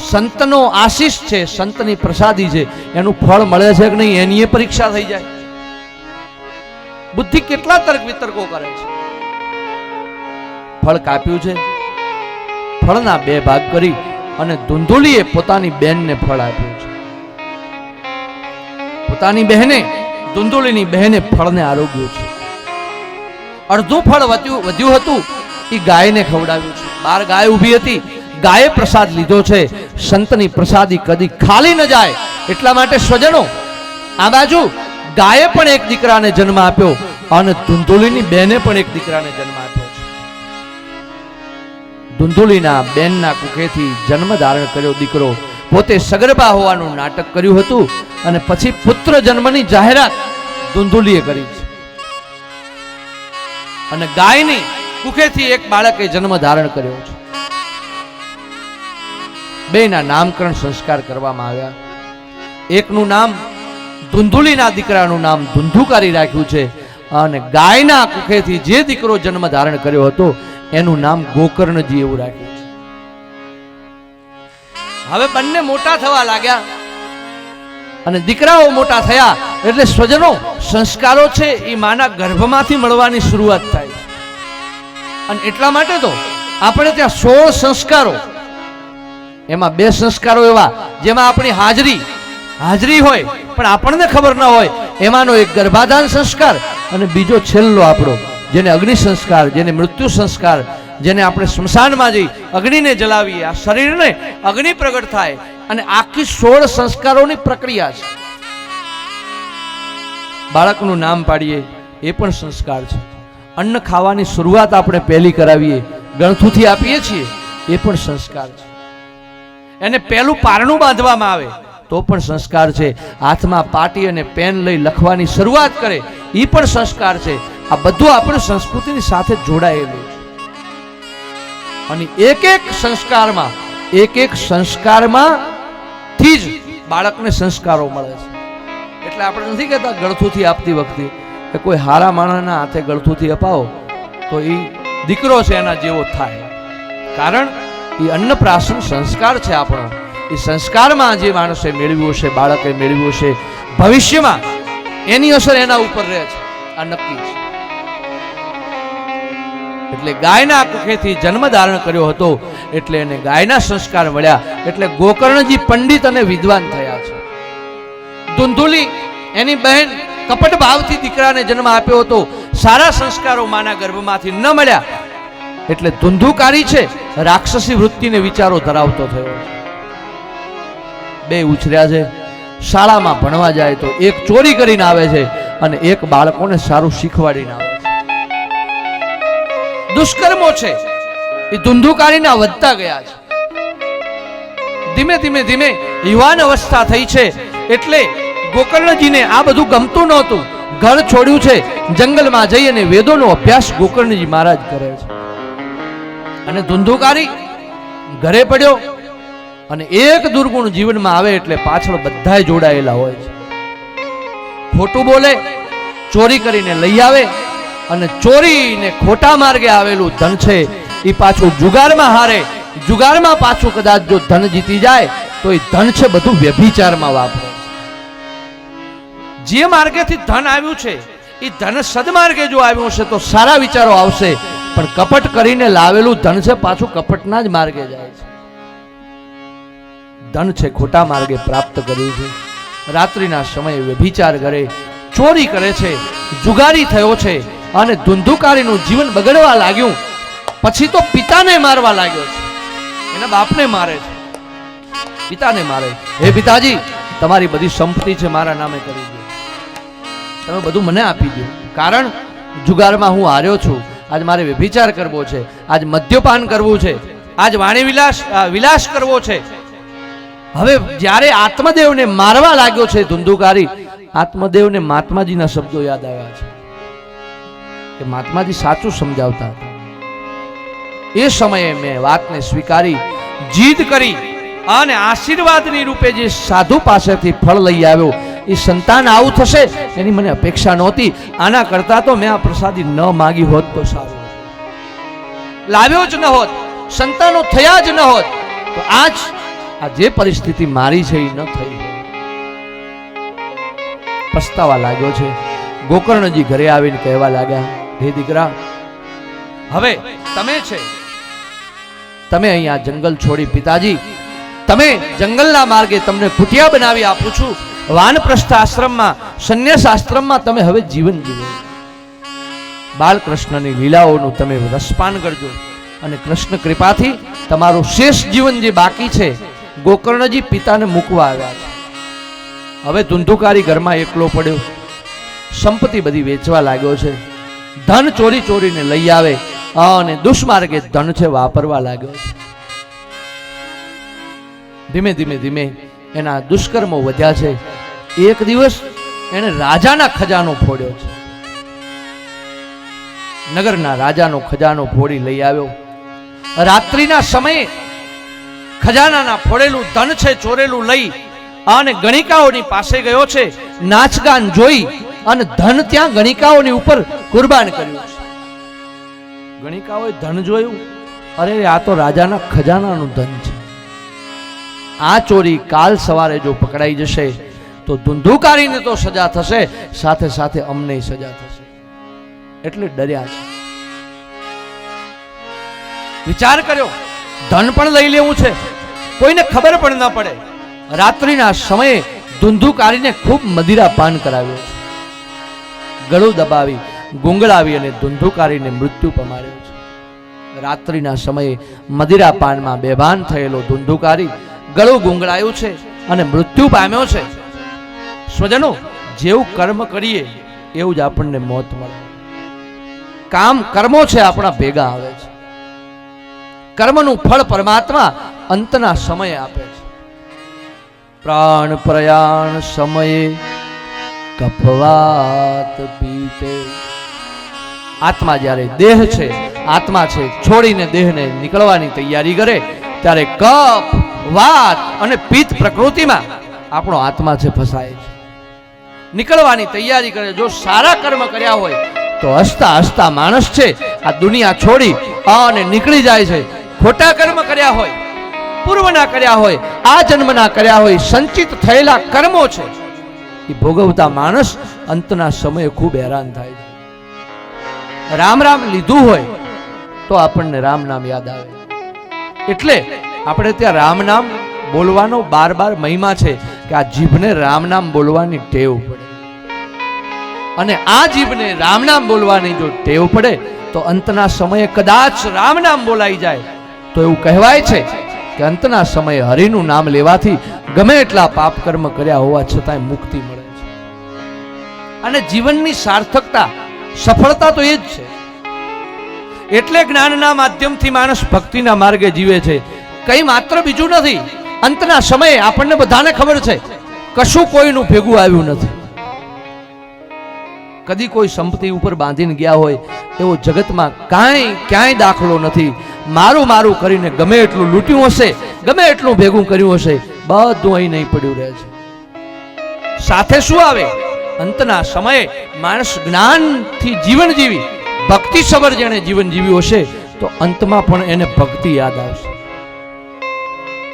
A: સંતનો આશીષ છે, સંતની પ્રસાદી છે, એનું ફળ મળે છે કે નહીં એની પરીક્ષા થઈ જાય. બુદ્ધિ કેટલા તર્ક વિતર્કો કરે છે. ફળ કાપ્યું છે, ફળના 2 ભાગ કરી અને ધુંધુલીએ પોતાની બહેનને ફળ આપ્યું છે. પોતાની બહેને, ધુંધુલીની બહેને ફળને આરોગ્યું છે. અડધું ફળ વધ્યું હતું એ ગાયને ખવડાવ્યું છે. 12 ગાય ઊભી હતી, ગાયે પ્રસાદ લીધો છે. સંતની પ્રસાદી કદી ખાલી ન જાય એટલા માટે સ્વજનો, આ બાજુ ગાયે પણ એક દીકરાને જન્મ આપ્યો અને ધુંધુલીની બેને પણ એક દીકરાને જન્મ આપ્યો છે. ધુંધુલીના બેનના કુખેથી જન્મ ધારણ કર્યો દીકરો પોતે સગર્ભા હોવાનું નાટક કર્યું હતું અને પછી પુત્ર જન્મની જાહેરાત ધુંધુલીએ કરી છે. અને ગાયની કુખેથી એક બાળકે જન્મ ધારણ કર્યો છે. બેના નામકરણ સંસ્કાર કરવામાં આવ્યા. એકનું નામ ધુંધુલીના દીકરાનું નામ ધુંધુકારી રાખ્યું છે અને ગાયના કુખેથી જે દીકરો જન્મ ધારણ કર્યો હતો એનું નામ ગોકર્ણજી એવું રાખ્યું છે. હવે બંને મોટા થવા લાગ્યા અને દીકરાઓ મોટા થયા એટલે સ્વજનો સંસ્કારો છે એ માના ગર્ભમાંથી મળવાની શરૂઆત થાય. અને એટલા માટે તો આપણે ત્યાં 16 સંસ્કારો, એમાં 2 સંસ્કારો એવા જેમાં આપણી હાજરી હોય પણ આપણને ખબર ન હોય. એમાંનો એક ગર્ભાધાન સંસ્કાર અને બીજો છેલ્લો આપણો જેને અગ્નિ સંસ્કાર, જેને મૃત્યુ સંસ્કાર, જેને આપણે સ્મશાનમાં જઈ અગ્નિને જલાવીએ, આ શરીરને અગ્નિ પ્રગટ થાય અને આખી 16 સંસ્કારોની પ્રક્રિયા છે. બાળકનું નામ પાડીએ એ પણ સંસ્કાર છે. અન્ન ખાવાની શરૂઆત આપણે પહેલી કરાવીએ, ગણથુથી આપીએ છીએ, એ પણ સંસ્કાર છે. એને પહેલું પારણું બાંધવામાં આવે તો પણ સંસ્કાર છે. હાથમાં પાટી અને પેન લઈ લખવાની શરૂઆત કરે એ પણ સંસ્કાર છે. આ બધું આપણી સંસ્કૃતિની સાથે જોડાયેલું છે. અને એક એક સંસ્કારમાં થી જ બાળકને સંસ્કારો મળે છે. એટલે આપણે નથી કહેતા ગળથુથી આપતી વખતે કે કોઈ હારા માણસના હાથે ગળથુથી અપાવો તો એ દીકરો છે એના જેવો થાય. કારણ એ અન્નપ્રાશન સંસ્કાર છે આપણો. એ સંસ્કારમાં જે માણસે મેળવ્યું છે, બાળકે મેળવ્યું છે, ભવિષ્યમાં એની અસર એના ઉપર રહે છે, આ નક્કી છે. એટલે ગાયના કુખેથી જન્મ ધારણ કર્યો હતો એટલે એને ગાયના સંસ્કાર મળ્યા. એટલે ગોકર્ણજી પંડિત અને વિદ્વાન થયા છે. ધુંધુલી એની બહેન કપટ ભાવથી દીકરાને જન્મ આપ્યો હતો, સારા સંસ્કારો માના ગર્ભમાંથી ન મળ્યા એટલે ધુંધુકારી છે, રાક્ષસી વૃત્તિને વિચારો ધરાવતો થયો. બે ઉછર્યા છે, શાળામાં ભણવા જાય તો એક ચોરી કરીને આવે છે અને એક બાળકોને સારું શીખવાડીને આવે છે. દુષ્કર્મો છે એ ધુંધુકારીના વધતા ગયા છે. ધીમે ધીમે ધીમે યુવાન અવસ્થા થઈ છે એટલે ગોકર્ણજીને આ બધું ગમતું નહોતું. ઘર છોડ્યું છે, જંગલમાં જઈ અને વેદોનો અભ્યાસ ગોકર્ણજી મહારાજ કરે છે. અને ધુંધુકારી ઘરે પડ્યો અને એક દુર્ગુણ જીવનમાં આવે એટલે પાછળ બધાય જોડાયેલા હોય છે. ખોટું બોલે, ચોરી કરીને લઈ આવે અને ચોરીને ખોટા માર્ગે આવેલું ધન છે એ પાછું જુગારમાં હારે. જુગારમાં પાછું કદાચ જો ધન જીતી જાય તો એ ધન છે બધું વ્યભિચારમાં વાપરે. જે માર્ગેથી ધન આવ્યું છે એ ધન સદમાર્ગે જો આવ્યું હશે તો સારા વિચારો આવશે, પણ કપટ કરીને લાવેલું ધન છે પાછું કપટના જ માર્ગે જાય છે. ધન છે ખોટા માર્ગે પ્રાપ્ત કર્યું છે. રાત્રિના સમયે વ્યભિચાર કરે, ચોરી કરે છે, જુગારી થયો છે અને ધુંધુકારીનું જીવન બગડવા લાગ્યું. પછી તો પિતાને મારવા લાગ્યો છે, એના બાપને મારે છે, પિતાને મારે. હે પિતાજી, તમારી બધી સંપત્તિ છે મારા નામે કરી દો, તમે બધું મને આપી દો. કારણ જુગારમાં હું હાર્યો છું, આજ મારે વ્યભિચાર કરવો છે, આજ મદ્યપાન કરવું છે, આજ વાણી વિલાસ કરવો છે. હવે જ્યારે આત્મદેવને મારવા લાગ્યો છે ધુંધુકારી, આત્મદેવને મહાત્માજીના શબ્દો યાદ આવ્યા છે કે મહાત્માજી સાચું સમજાવતા હતા. એ સમયે મેં વાતને સ્વીકારી, જીદ કરી અને આશીર્વાદની રૂપે જે સાધુ પાસેથી ફળ લઈ આવ્યો. એ સંતાન આવું થશે એની મને અપેક્ષા નહોતી. આના કરતા તો મેં આ પ્રસાદી ન માગી હોત તો સારું, લાવ્યો જ ન હોત, સંતાનો થયા જ ન હોત તો આજ આ જે પરિસ્થિતિ મારી છે એ ન થઈ. પસ્તાવા લાગ્યો છે. ગોકર્ણજી ઘરે આવીને કહેવા લાગ્યા, હે દીકરા, હવે તમે અહીંયા જંગલ છોડી, પિતાજી તમે જંગલના માર્ગે તમને કુટિયા બનાવી આપું છું. વાનપ્રસ્થ આશ્રમમાં, સંન્યાસ આશ્રમમાં તમે હવે જીવન જીવો. બાળકૃષ્ણની લીલાઓનું તમે રસપાન કરજો અને કૃષ્ણ કૃપાથી તમારું શેષ જીવન જે બાકી છે. ગોકર્ણજી પિતાને મૂકવા આવ્યા છે. હવે ધુંધુકારી ઘરમાં એકલો પડ્યો, સંપત્તિ બધી વેચવા લાગ્યો છે, ધન ચોરી ચોરીને લઈ આવે અને દુષ્માર્ગે ધન છે વાપરવા લાગ્યો છે. ધીમે ધીમે ધીમે એના દુષ્કર્મો વધ્યા છે. એક દિવસ એને રાજાના ખજાનો ફોડ્યો છે. નગરના રાજાનો ખજાનો ફોડી લઈ આવ્યો. રાત્રિના સમયે ખજાનાના ફોડેલું ધન છે ચોરેલું લઈ અને ગણિકાઓની પાસે ગયો છે. નાચગાન જોઈ અને ધન ત્યાં ગણિકાઓની ઉપર કુરબાન કર્યું છે. ગણિકાઓએ ધન જોયું, અરે આ તો રાજાના ખજાનાનું ધન છે. આ ચોરી કાલ સવારે જો પકડાઈ જશે તો ધુંધુકારીને તો સજા થશે, સાથે સાથે અમને સજા થશે. એટલે ડર્યા છે. વિચાર કર્યો, ધન પણ લઈ લેવું છે, કોઈને ખબર પણ ન પડે. રાત્રિના સમયે ધુંધુકારીને ખૂબ મદિરા પાન કરાવ્યો છે. ગળું દબાવી, ગુંગળાવી અને ધુંધુકારીને મૃત્યુ પમાડ્યો છે. રાત્રિના સમયે મદિરા પાનમાં બેભાન થયેલો ધુંધુકારી ગળું ગુંગળાયું છે અને મૃત્યુ પામ્યો છે. સ્વજનો, જેવું કર્મ કરીએ એવું જ આપણને મોત મળે. કર્મો છે આપણા ભેગા આવે છે. કર્મનું ફળ પરમાત્મા અંતના સમયે આપે છે. પ્રાણ પ્રયાણ સમયે કફવાત પીતે. આત્મા જ્યારે દેહ છે, આત્મા છે, છોડીને દેહને નીકળવાની તૈયારી કરે ત્યારે કફ, વાત અને પિત્ત પ્રકૃતિમાં આપણો આત્મા છે ફસાય છે, નીકળવાની તૈયારી કરે. જો સારા કર્મ કર્યા હોય તો હસતા હસતા માણસ છે આ દુનિયા છોડી અને નીકળી જાય છે. ખોટા કર્મ કર્યા હોય, પૂર્વના કર્યા હોય, આ જન્મના કર્યા હોય, સંચિત થયેલા કર્મો છે એ ભોગવતા માણસ અંતના સમયે ખૂબ હેરાન થાય છે. રામ રામ લીધું હોય તો આપણને રામ નામ યાદ આવે. એટલે આપણે ત્યાં રામ નામ બોલવાનો બાર મહિમા છે કે આ જીભને રામ નામ બોલવાની ટેવ પડે. અને આ જીભને રામ નામ બોલવાની જો ટેવ પડે તો અંતના સમયે કદાચ રામ નામ બોલાઈ જાય તો એવું કહેવાય છે કે અંતના સમયે હરિનું નામ લેવાથી ગમે એટલા પાપ કર્મ કર્યા હોવા છતાંય મુક્તિ મળે છે. અને જીવનની સાર્થકતા, સફળતા તો એ જ છે. એટલે જ્ઞાનના માધ્યમથી માણસ ભક્તિના માર્ગે જીવે છે, કઈ માત્ર બીજું નથી. અંતના સમયે આપણને બધાને ખબર છે કશું કોઈનું ભેગું આવ્યું નથી. કદી કોઈ સંપત્તિ ઉપર બાંધીને ગયા હોય એવો જગતમાં ક્યાંય દાખલો નથી. મારું કરીને ગમે એટલું લૂંટ્યું હશે, ગમે એટલું ભેગું કર્યું હશે, બધું અહીં નહીં પડ્યું રહે છે. સાથે શું આવે? અંતના સમયે માણસ જ્ઞાનથી જીવન જીવી, ભક્તિ સબર જેણે જીવન જીવ્યું હશે તો અંતમાં પણ એને ભક્તિ યાદ આવશે.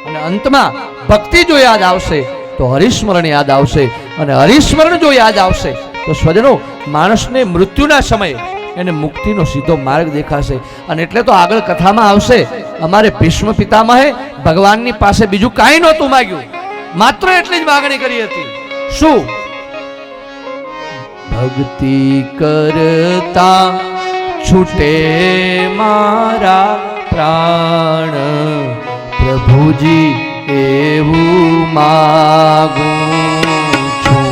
A: અને અંતમાં ભક્તિ જો યાદ આવશે તો હરિસ્મરણ યાદ આવશે. અને હરિસ્મરણ જો યાદ આવશે તો સ્વજનો માણસને મૃત્યુના સમયે એને મુક્તિનો સીધો માર્ગ દેખાશે. અને એટલે તો આગળ કથામાં આવશે, અમારે ભીષ્મ પિતામહે ભગવાનની પાસે બીજું કાંઈ નહોતું માંગ્યું, માત્ર એટલી જ માગણી કરી હતી. શું? ભક્તિ કરતા છૂટે મારા પ્રાણ, પ્રભુજી એવું માગું છું.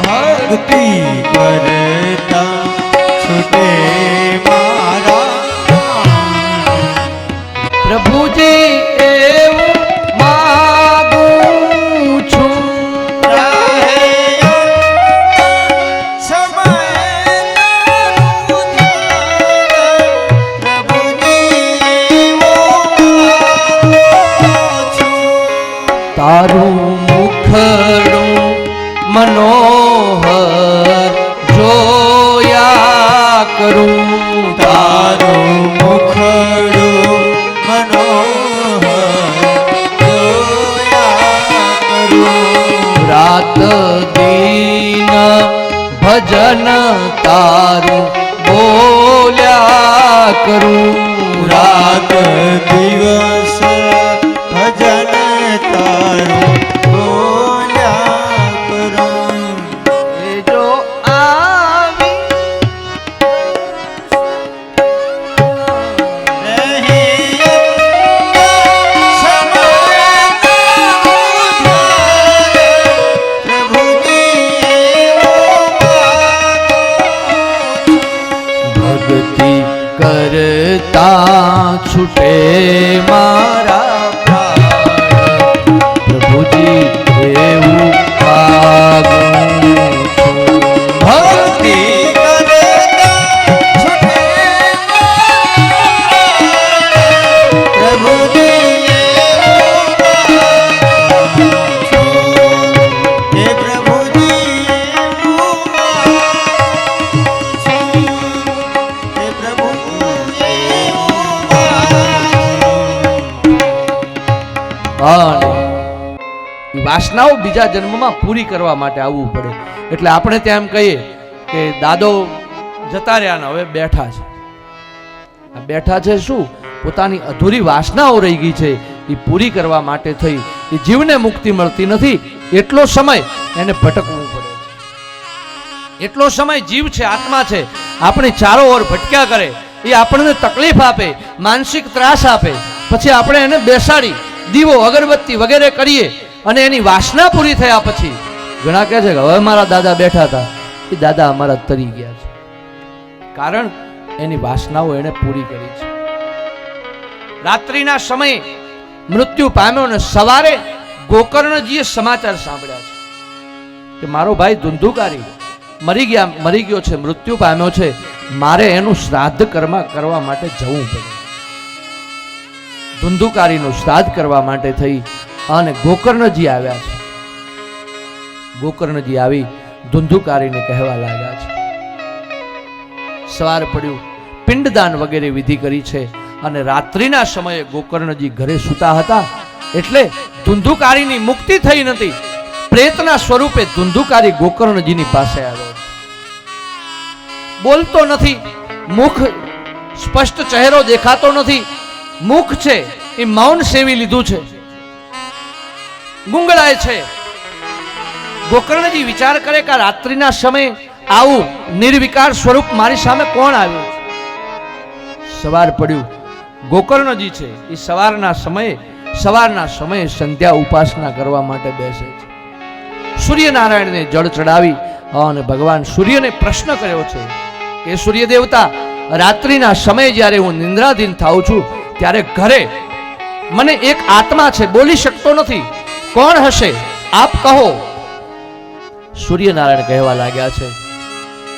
B: ભક્તિ કરતા છૂટે મારા પ્રાણ,
A: પ્રભુજી એવું માગું છું. તારું મુખડું મનોહર જોયા કરું,
B: તારું મુખડું મનોહર જોયા કરું.
A: રાત દિન ભજન તારું બોલ્યા કરું.
B: રાત દિવસ ભજન તારું બોલ્યા કરું.
A: એ જો આવી ભક્તિ કરતા છૂટે મારા પ્રાણ, પ્રભુજી એવું માગું છું.
B: ભક્તિ કરતા છૂટે પ્રભુજી એવું માગું છું. હે પ્રભુજી એવું માગું છું. હે પ્રભુ એવું માગું.
A: અને એ વાસનાઓ બીજા જન્મમાં પૂરી કરવા માટે આવવું પડે. એટલે આપણે ત્યાં એમ કહીએ કે દાદો જતા રહ્યા ને હવે બેઠા છે. આ બેઠા છે શું? પોતાની અધૂરી વાસનાઓ રહી ગઈ છે એ પૂરી કરવા માટે થઈ. એ જીવને મુક્તિ મળતી નથી, એટલો સમય એને ભટકવું પડે છે. એટલો સમય જીવ છે, આત્મા છે, આપણી ચારો ઓર ભટક્યા કરે, એ આપણને તકલીફ આપે, માનસિક ત્રાસ આપે. પછી આપણે એને બેસાડી દીવો અગરબત્તી વગેરે કરીએ અને એની વાસના પૂરી થયા પછી ઘણા કહે છે કે હવે મારા દાદા બેઠા હતા, એ દાદા અમારા તરી ગયા છે. કારણ એની વાસનાઓ એને પૂરી કરી છે. રાત્રિના સમયે મૃત્યુ પામ્યો અને સવારે ગોકર્ણજીએ સમાચાર સાંભળ્યા છે કે મારો ભાઈ ધુંધુકારી મરી ગયો છે, મૃત્યુ પામ્યો છે, મારે એનું શ્રાદ્ધ કરવા માટે જવું પડે. ધુંધુકારીનું શ્રાદ્ધ કરવા માટે થઈ અને ગોકર્ણજી આવ્યા છે. ગોકર્ણજી આવી ધુંધુકારીને કહેવા લાગ્યા છે. સવાર પડ્યું, પિંડદાન વગેરે વિધિ કરી છે અને રાત્રિના સમયે ગોકર્ણજી ઘરે સૂતા હતા એટલે ધુંધુકારીની મુક્તિ થઈ નથી. પ્રેતના સ્વરૂપે ધુંધુકારી ગોકર્ણજીની પાસે આવ્યો છે. બોલતો નથી, મુખ સ્પષ્ટ ચહેરો દેખાતો નથી, મુખ છે એ મૌન સેવી લીધું છે, ગુંગળાય છે. ગોકર્ણજી વિચાર કરે કે રાત્રિના સમયે આવું નિર્વિકાર સ્વરૂપ મારી સામે કોણ આવ્યું? સવાર પડ્યું, ગોકર્ણજી છે એ સવારના સમયે સંધ્યા ઉપાસના કરવા માટે બેસે છે. સૂર્યનારાયણને જળ ચડાવી અને ભગવાન સૂર્યને પ્રશ્ન કર્યો છે કે સૂર્ય દેવતા, રાત્રિના સમયે જ્યારે હું નિંદ્રાધીન થાઉં છું ત્યારે ઘરે મને એક આત્મા છે, બોલી શકતો નથી, કોણ હશે આપ કહો. સૂર્યનારાયણ કહેવા લાગ્યા છે,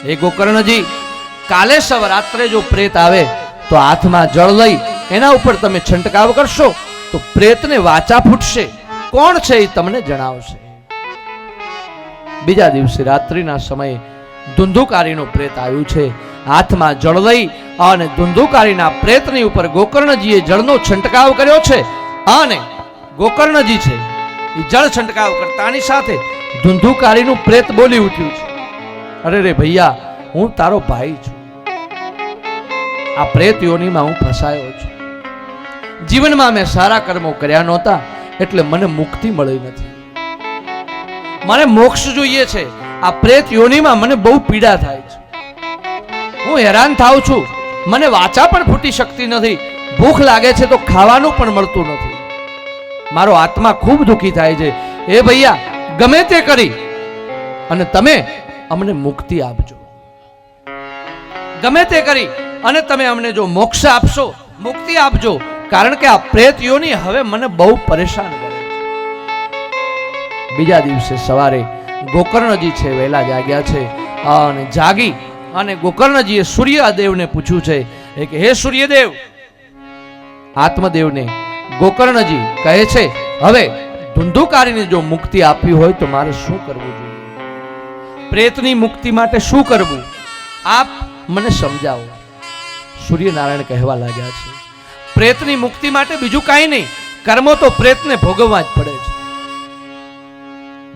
A: હે ગોકર્ણજી, કાલે સવારાત્રે જો પ્રેત આવે તો હાથમાં જળ લઈ એના ઉપર તમે છંટકાવ કરશો તો પ્રેતને વાચા ફૂટશે, કોણ છે એ તમને જણાવશે. બીજા દિવસે રાત્રિના સમયે ધુંધુકારીનું પ્રેત આવ્યું છે. હાથમાં જળ લઈ અને ધુંધુકારીના પ્રેતની ઉપર ગોકર્ણજીએ જળનો છંટકાવ કર્યો છે અને ગોકર્ણજી છે એ જળ છંટકાવ કરતાની સાથે ધુંધુકારીનું પ્રેત બોલી ઉઠ્યું છે, અરે રે ભૈયા, હું તારો ભાઈ છું, આ પ્રેત યોનીમાં હું ફસાયો છું, જીવનમાં મેં સારા કર્મો કર્યા નહોતા એટલે મને મુક્તિ મળી નથી, મને મોક્ષ જોઈએ છે, આ પ્રેત યોનીમાં મને બહુ પીડા થાય છે, હું હેરાન થાઉં છું, મને વાચા પણ ફૂટી શકતી નથી, ભૂખ લાગે છે તો ખાવાનું પણ મળતું નથી, મારો આત્મા ખૂબ દુઃખી થાય છે. એ ભૈયા, ગમે તે કરી અને તમે અમને મુક્તિ આપજો, ગમે તે કરી અને તમે અમને જો મોક્ષ આપશો, મુક્તિ આપજો, કારણ કે આ પ્રેત યોની હવે મને બહુ પરેશાન કરે છે. બીજા દિવસે સવારે ગોકર્ણજી છે વહેલા જાગ્યા છે અને જાગી અને ગોકર્ણજીએ સૂર્યદેવને પૂછ્યું છે કે હે સૂર્યદેવ, આત્મદેવને ગોકર્ણજી કહે છે, હવે ધુંધુકારીને જો મુક્તિ આપવી હોય તો મારે શું કરવું જોઈએ? પ્રેતની મુક્તિ માટે શું કરવું? આપ મને સમજાવો. સૂર્યનારાયણ કહેવા લાગ્યા છે, પ્રેતની મુક્તિ માટે બીજું કાંઈ નહીં, કર્મો તો પ્રેતને ભોગવવા જ પડે છે.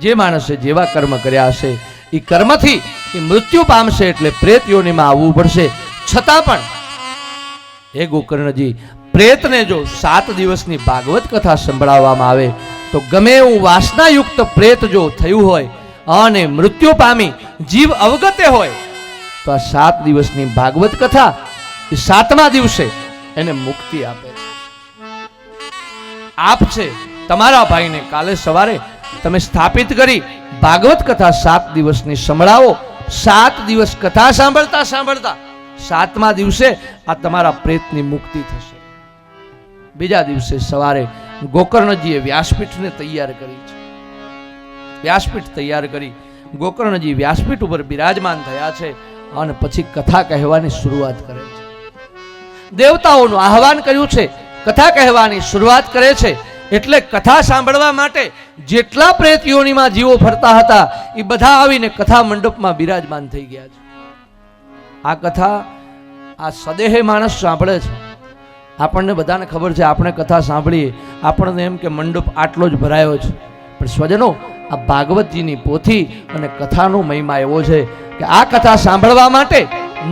A: જે માણસે જેવા કર્મ કર્યા હશે એ કર્મથી એ મૃત્યુ પામશે, એટલે પ્રેત યોનીમાં આવવું પડશે. છતાં પણ હે ગોકર્ણજી, પ્રેતને જો 7 દિવસની ભાગવત કથા સંભળાવવામાં આવે તો ગમે એવું વાસનાયુક્ત પ્રેત જો થયું હોય અને મૃત્યુ પામી જીવ અવગતે હોય તો આ 7 દિવસની ભાગવત કથા એ 7મા દિવસે એને મુક્તિ આપે છે. આપ છે તમારા ભાઈને કાલે સવારે તમે સ્થાપિત કરી ભાગવત કથા 7 દિવસની સંભળાવો. 7 દિવસ કથા સાંભળતા સાંભળતા 7મા દિવસે આ તમારા પ્રેતની મુક્તિ થશે. બીજા દિવસે સવારે ગોકર્ણજીએ વ્યાસપીઠને તૈયાર કરી છે. વ્યાસપીઠ તૈયાર કરી ગોકર્ણજી વ્યાસપીઠ ઉપર બિરાજમાન થયા છે અને પછી કથા કહેવાની શરૂઆત કરે છે. દેવતાઓનું આહવાન કર્યું છે, કથા કહેવાની શરૂઆત કરે છે. એટલે કથા સાંભળવા માટે જેટલા પ્રેત યોનીમાં જીવો ફરતા હતા એ બધા આવીને કથા મંડપમાં બિરાજમાન થઈ ગયા છે. આ કથા આ સદેહે માણસ સાંભળે છે. આપણને બધાને ખબર છે, આપણે કથા સાંભળીએ આપણને એમ કે મંડપ આટલો જ ભરાયો છે, પણ સ્વજનો, આ ભાગવતજીની પોથી અને કથાનો મહિમા એવો છે કે આ કથા સાંભળવા માટે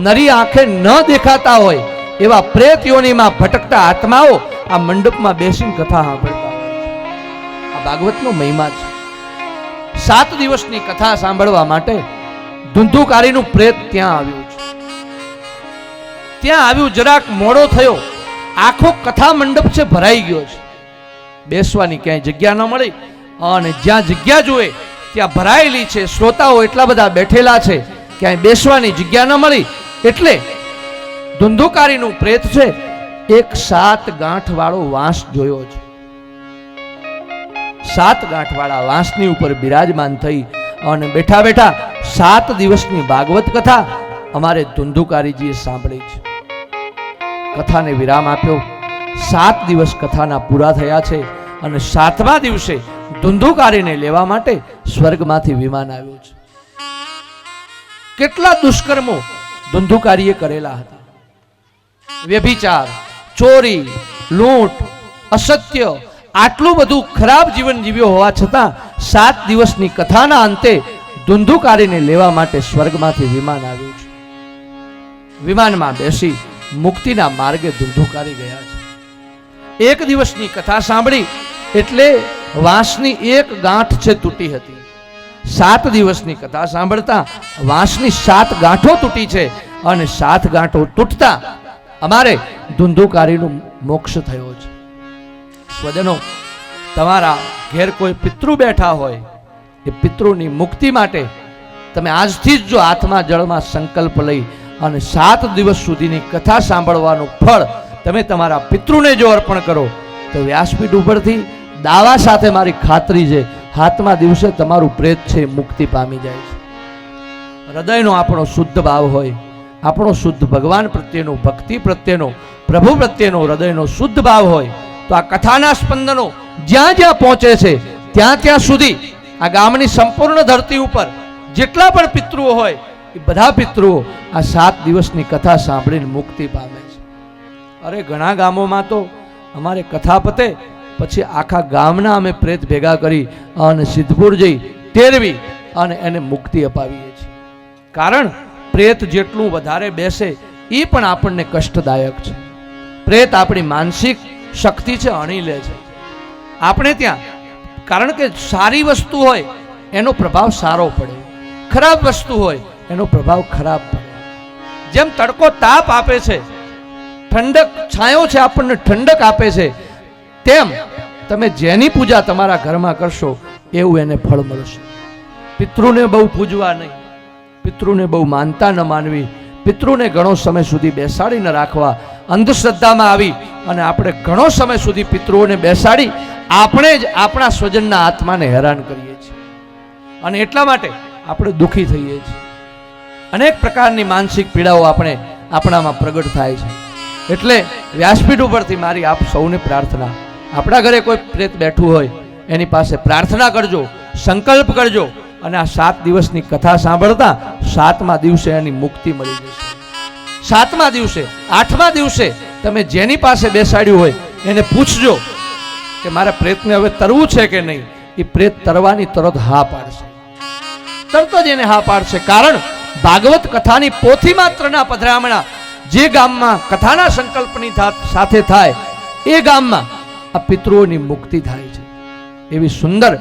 A: નરી આંખે ન દેખાતા હોય એવા પ્રેત યોનીમાં ભટકતા આત્માઓ આ મંડપમાં બેસીને કથા સાંભળતા હોય છે. આ ભાગવતનો મહિમા છે. 7 દિવસની કથા સાંભળવા માટે ધુંધુકારીનું પ્રેત ત્યાં આવ્યું છે. ત્યાં આવ્યું, જરાક મોડો થયો, આખો કથા મંડપ છે ભરાઈ ગયો છે, બેસવાની ક્યાંય જગ્યા ન મળી અને જ્યાં જગ્યા જોઈએ ત્યાં ભરાયેલી છે, શ્રોતાઓ એટલા બધા બેઠેલા છે, ક્યાંય બેસવાની જગ્યા ન મળી, એટલે ધુંધુકારીનું પ્રેત છે એક 7 ગાંઠ વાળો વાંસ જોયો છે. 7 ગાંઠ વાળા વાંસની ઉપર બિરાજમાન થઈ અને બેઠા બેઠા 7 દિવસની ભાગવત કથા અમારે ધુંધુકારીજીએ સાંભળી છે. કથાને વિરામ આપ્યો. 7 દિવસ કથાના પૂરા થયા છે અને 7મા દિવસે ધુંધુકારીને લેવા માટે સ્વર્ગમાંથી વિમાન આવ્યું છે. કેટલા દુષ્કર્મો ધુંધુકારીએ કરેલા હતા. વ્યભિચાર, ચોરી, લૂંટ, અસત્ય, આટલું બધું ખરાબ જીવન જીવ્યો હોવા છતાં 7 દિવસની કથાના અંતે ધુંધુકારીને લેવા માટે સ્વર્ગમાંથી વિમાન આવ્યું છે. વિમાનમાં બેસી મુક્તિના માર્ગે ધુંધુકારી ગયા છે. 1 દિવસની કથા સાંભળી એટલે વાંસની 1 ગાંઠ છે તૂટી હતી. 7 દિવસની કથા સાંભળતા વાંસની 7 ગાંઠો તૂટી છે અને 7 ગાંઠો તૂટતા અમારે ધુંધુકારીનું મોક્ષ થયો છે. સ્વજનો, તમારા ઘેર કોઈ પિતૃ બેઠા હોય, એ પિતૃની મુક્તિ માટે તમે આજથી જ જો હાથમાં જળમાં સંકલ્પ લઈ અને 7 દિવસ સુધીની કથા સાંભળવાનું ફળ તમે તમારા પિતૃને જો અર્પણ કરો તો વ્યાસપીઠ ઉપરથી દાવા સાથે મારી ખાતરી છે, 7મા દિવસે તમારું પ્રેત છે મુક્તિ પામી જાય છે. હૃદયનો આપણો શુદ્ધ ભાવ હોય, આપણો શુદ્ધ ભગવાન પ્રત્યેનો, ભક્તિ પ્રત્યેનો, પ્રભુ પ્રત્યેનો હૃદયનો શુદ્ધ ભાવ હોય તો આ કથાના સ્પંદનો જ્યાં જ્યાં પહોંચે છે ત્યાં ત્યાં સુધી આ ગામની સંપૂર્ણ ધરતી ઉપર જેટલા પણ પિતૃઓ હોય એ બધા પિતૃઓ આ 7 દિવસની કથા સાંભળીને મુક્તિ પામે છે. અરે ઘણા ગામોમાં તો અમારે કથા પતે પછી આખા ગામના અમે પ્રેત ભેગા કરી અને સિદ્ધપુર જઈ તેરવી અને એને મુક્તિ અપાવીએ છીએ. કારણ પ્રેત જેટલું વધારે બેસે એ પણ આપણને કષ્ટદાયક છે. પ્રેત આપણી માનસિક શક્તિ છે અણી લે છે આપણે ત્યાં. કારણ કે સારી વસ્તુ હોય એનો પ્રભાવ સારો પડે, ખરાબ વસ્તુ હોય એનો પ્રભાવ ખરાબ પડે. જેમ તડકો તાપ આપે છે, ઠંડક છાંયો છે આપણને ઠંડક આપે છે, તેમ તમે જેની પૂજા તમારા ઘરમાં કરશો એવું એને ફળ મળશે. પિતૃને બહુ પૂજવા નહીં, પિતૃને બહુ માનતા ન માનવી, પિતૃને ઘણો સમય સુધી બેસાડી ન રાખવા. અંધશ્રદ્ધામાં આવી અને આપણે ઘણો સમય સુધી પિતૃઓને બેસાડી આપણે જ આપણા સ્વજનના આત્માને હેરાન કરીએ છીએ અને એટલા માટે આપણે દુઃખી થઈએ છીએ. અનેક પ્રકારની માનસિક પીડાઓ આપણામાં પ્રગટ થાય છે. એટલે વ્યાસપીઠ ઉપરથી મારી આપ સૌને પ્રાર્થના, આપણા ઘરે કોઈ પ્રેત બેઠું હોય એની પાસે પ્રાર્થના કરજો, સંકલ્પ કરજો અને આ 7 દિવસની કથા સાંભળતા 7મા દિવસે એની મુક્તિ મળી જશે. 7મા દિવસે, 8મા દિવસે તમે જેની પાસે બેસાડ્યું હોય એને પૂછજો કે મારા પ્રેતને હવે તરવું છે કે નહીં. એ પ્રેત તરવાની તરત હા પાડશે, તરત જ એને હા પાડશે. કારણ ભાગવત કથાની પોથી માત્રના પધરામણા જે ગામમાં કથાના સંકલ્પની સાથે થાય એ ગામમાં આ પિતૃઓની મુક્તિ થાય છે. એવી સુંદર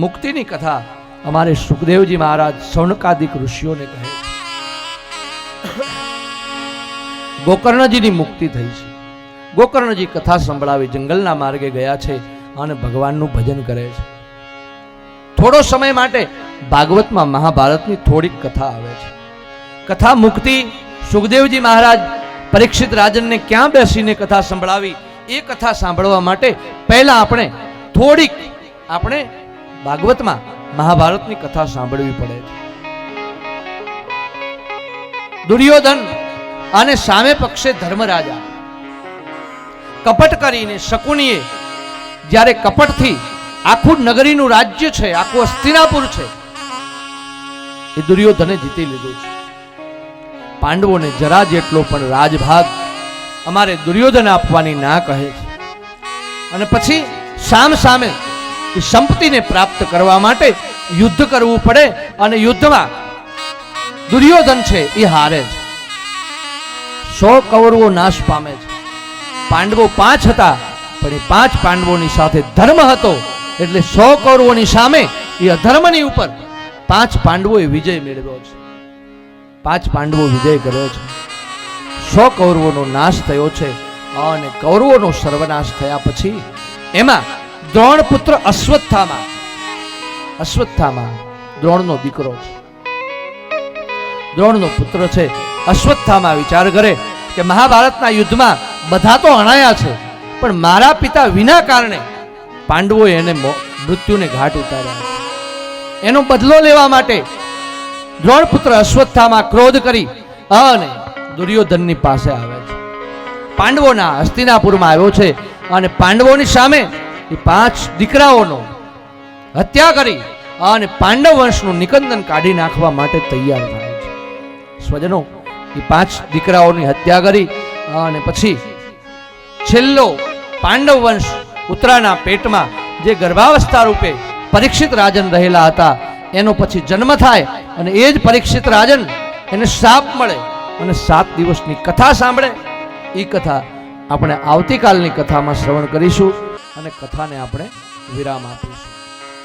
A: મુક્તિની કથા અમારે સુખદેવજી મહારાજ સૌનકાદિક ઋષિઓને કહે છે. ગોકર્ણજીની મુક્તિ થઈ છે. ગોકર્ણજી કથા સંભળાવી જંગલના માર્ગે ગયા છે અને ભગવાનનું ભજન કરે છે. થોડો સમય માટે ભાગવતમાં મહાભારતની થોડીક કથા આવે છે. કથા મુક્તિ સુખદેવજી મહારાજ પરીક્ષિત રાજનને ક્યાં બેસીને કથા સંભળાવી એ કથા સાંભળવા માટે પહેલા આપણે થોડીક ભાગવતમાં મહાભારતની કથા સાંભળવી પડે છે. દુર્યોધન અને સામે પક્ષે ધર્મરાજા કપટ કરીને શકુનીએ જ્યારે કપટથી આખું નગરીનું રાજ્ય છે, આખું હસ્તિનાપુર છે, એ દુર્યોધને જીતી લીધું છે. પાંડવોને જરા જેટલો પણ રાજભાગ અમારે દુર્યોધન આપવાની ના કહે છે અને પછી સામે એ સંપત્તિને પ્રાપ્ત કરવા માટે યુદ્ધ કરવું પડે અને યુદ્ધમાં દુર્યોધન છે એ હારે છે. 100 કૌરવો નાશ પામે છે. પાંડવો 5 હતા પણ એ 5 પાંડવોની સાથે ધર્મ હતો એટલે 100 કૌરવોની સામે એ અધર્મની ઉપર 5 પાંડવોએ વિજય મેળવ્યો છે. 5 પાંડવો વિજય કર્યો છે. 100 કૌરવોનો નાશ થયો છે અને કૌરવોનો સર્વનાશ થયા પછી એમાં દ્રોણ પુત્ર અશ્વત્થામા દ્રોણનો દીકરો છે, દ્રોણનો પુત્ર છે. અશ્વત્થામા વિચાર કરે કે મહાભારતના યુદ્ધમાં બધા તો હણાયા છે, પણ મારા પિતા વિના કારણે પાંડવોએ એને મૃત્યુને ઘાટ ઉતાર્યા છે. એનો બદલો લેવા માટે દ્રોણપુત્ર અશ્વત્થામા ક્રોધ કરી અને દુર્યોધનની પાસે આવે છે. પાંડવોના હસ્તિનાપુરમાં આવ્યો છે અને પાંડવોની સામે એ 5 દીકરાઓનો હત્યા કરી અને પાંડવ વંશનું નિકંદન કાઢી નાખવા માટે તૈયાર થાય છે. સ્વજનો, એ 5 દીકરાઓની હત્યા કરી અને પછી છેલ્લો પાંડવ વંશ ઉત્તરાના પેટમાં જે ગર્ભાવસ્થા રૂપે પરીક્ષિત રાજન રહેલા હતા એનો પછી જન્મ થાય અને એ જ પરીક્ષિત રાજન એને શાપ મળે અને 7 દિવસની કથા સાંભળે. એ કથા આપણે આવતીકાલની કથામાં શ્રવણ કરીશું અને કથાને આપણે વિરામ આપીશું.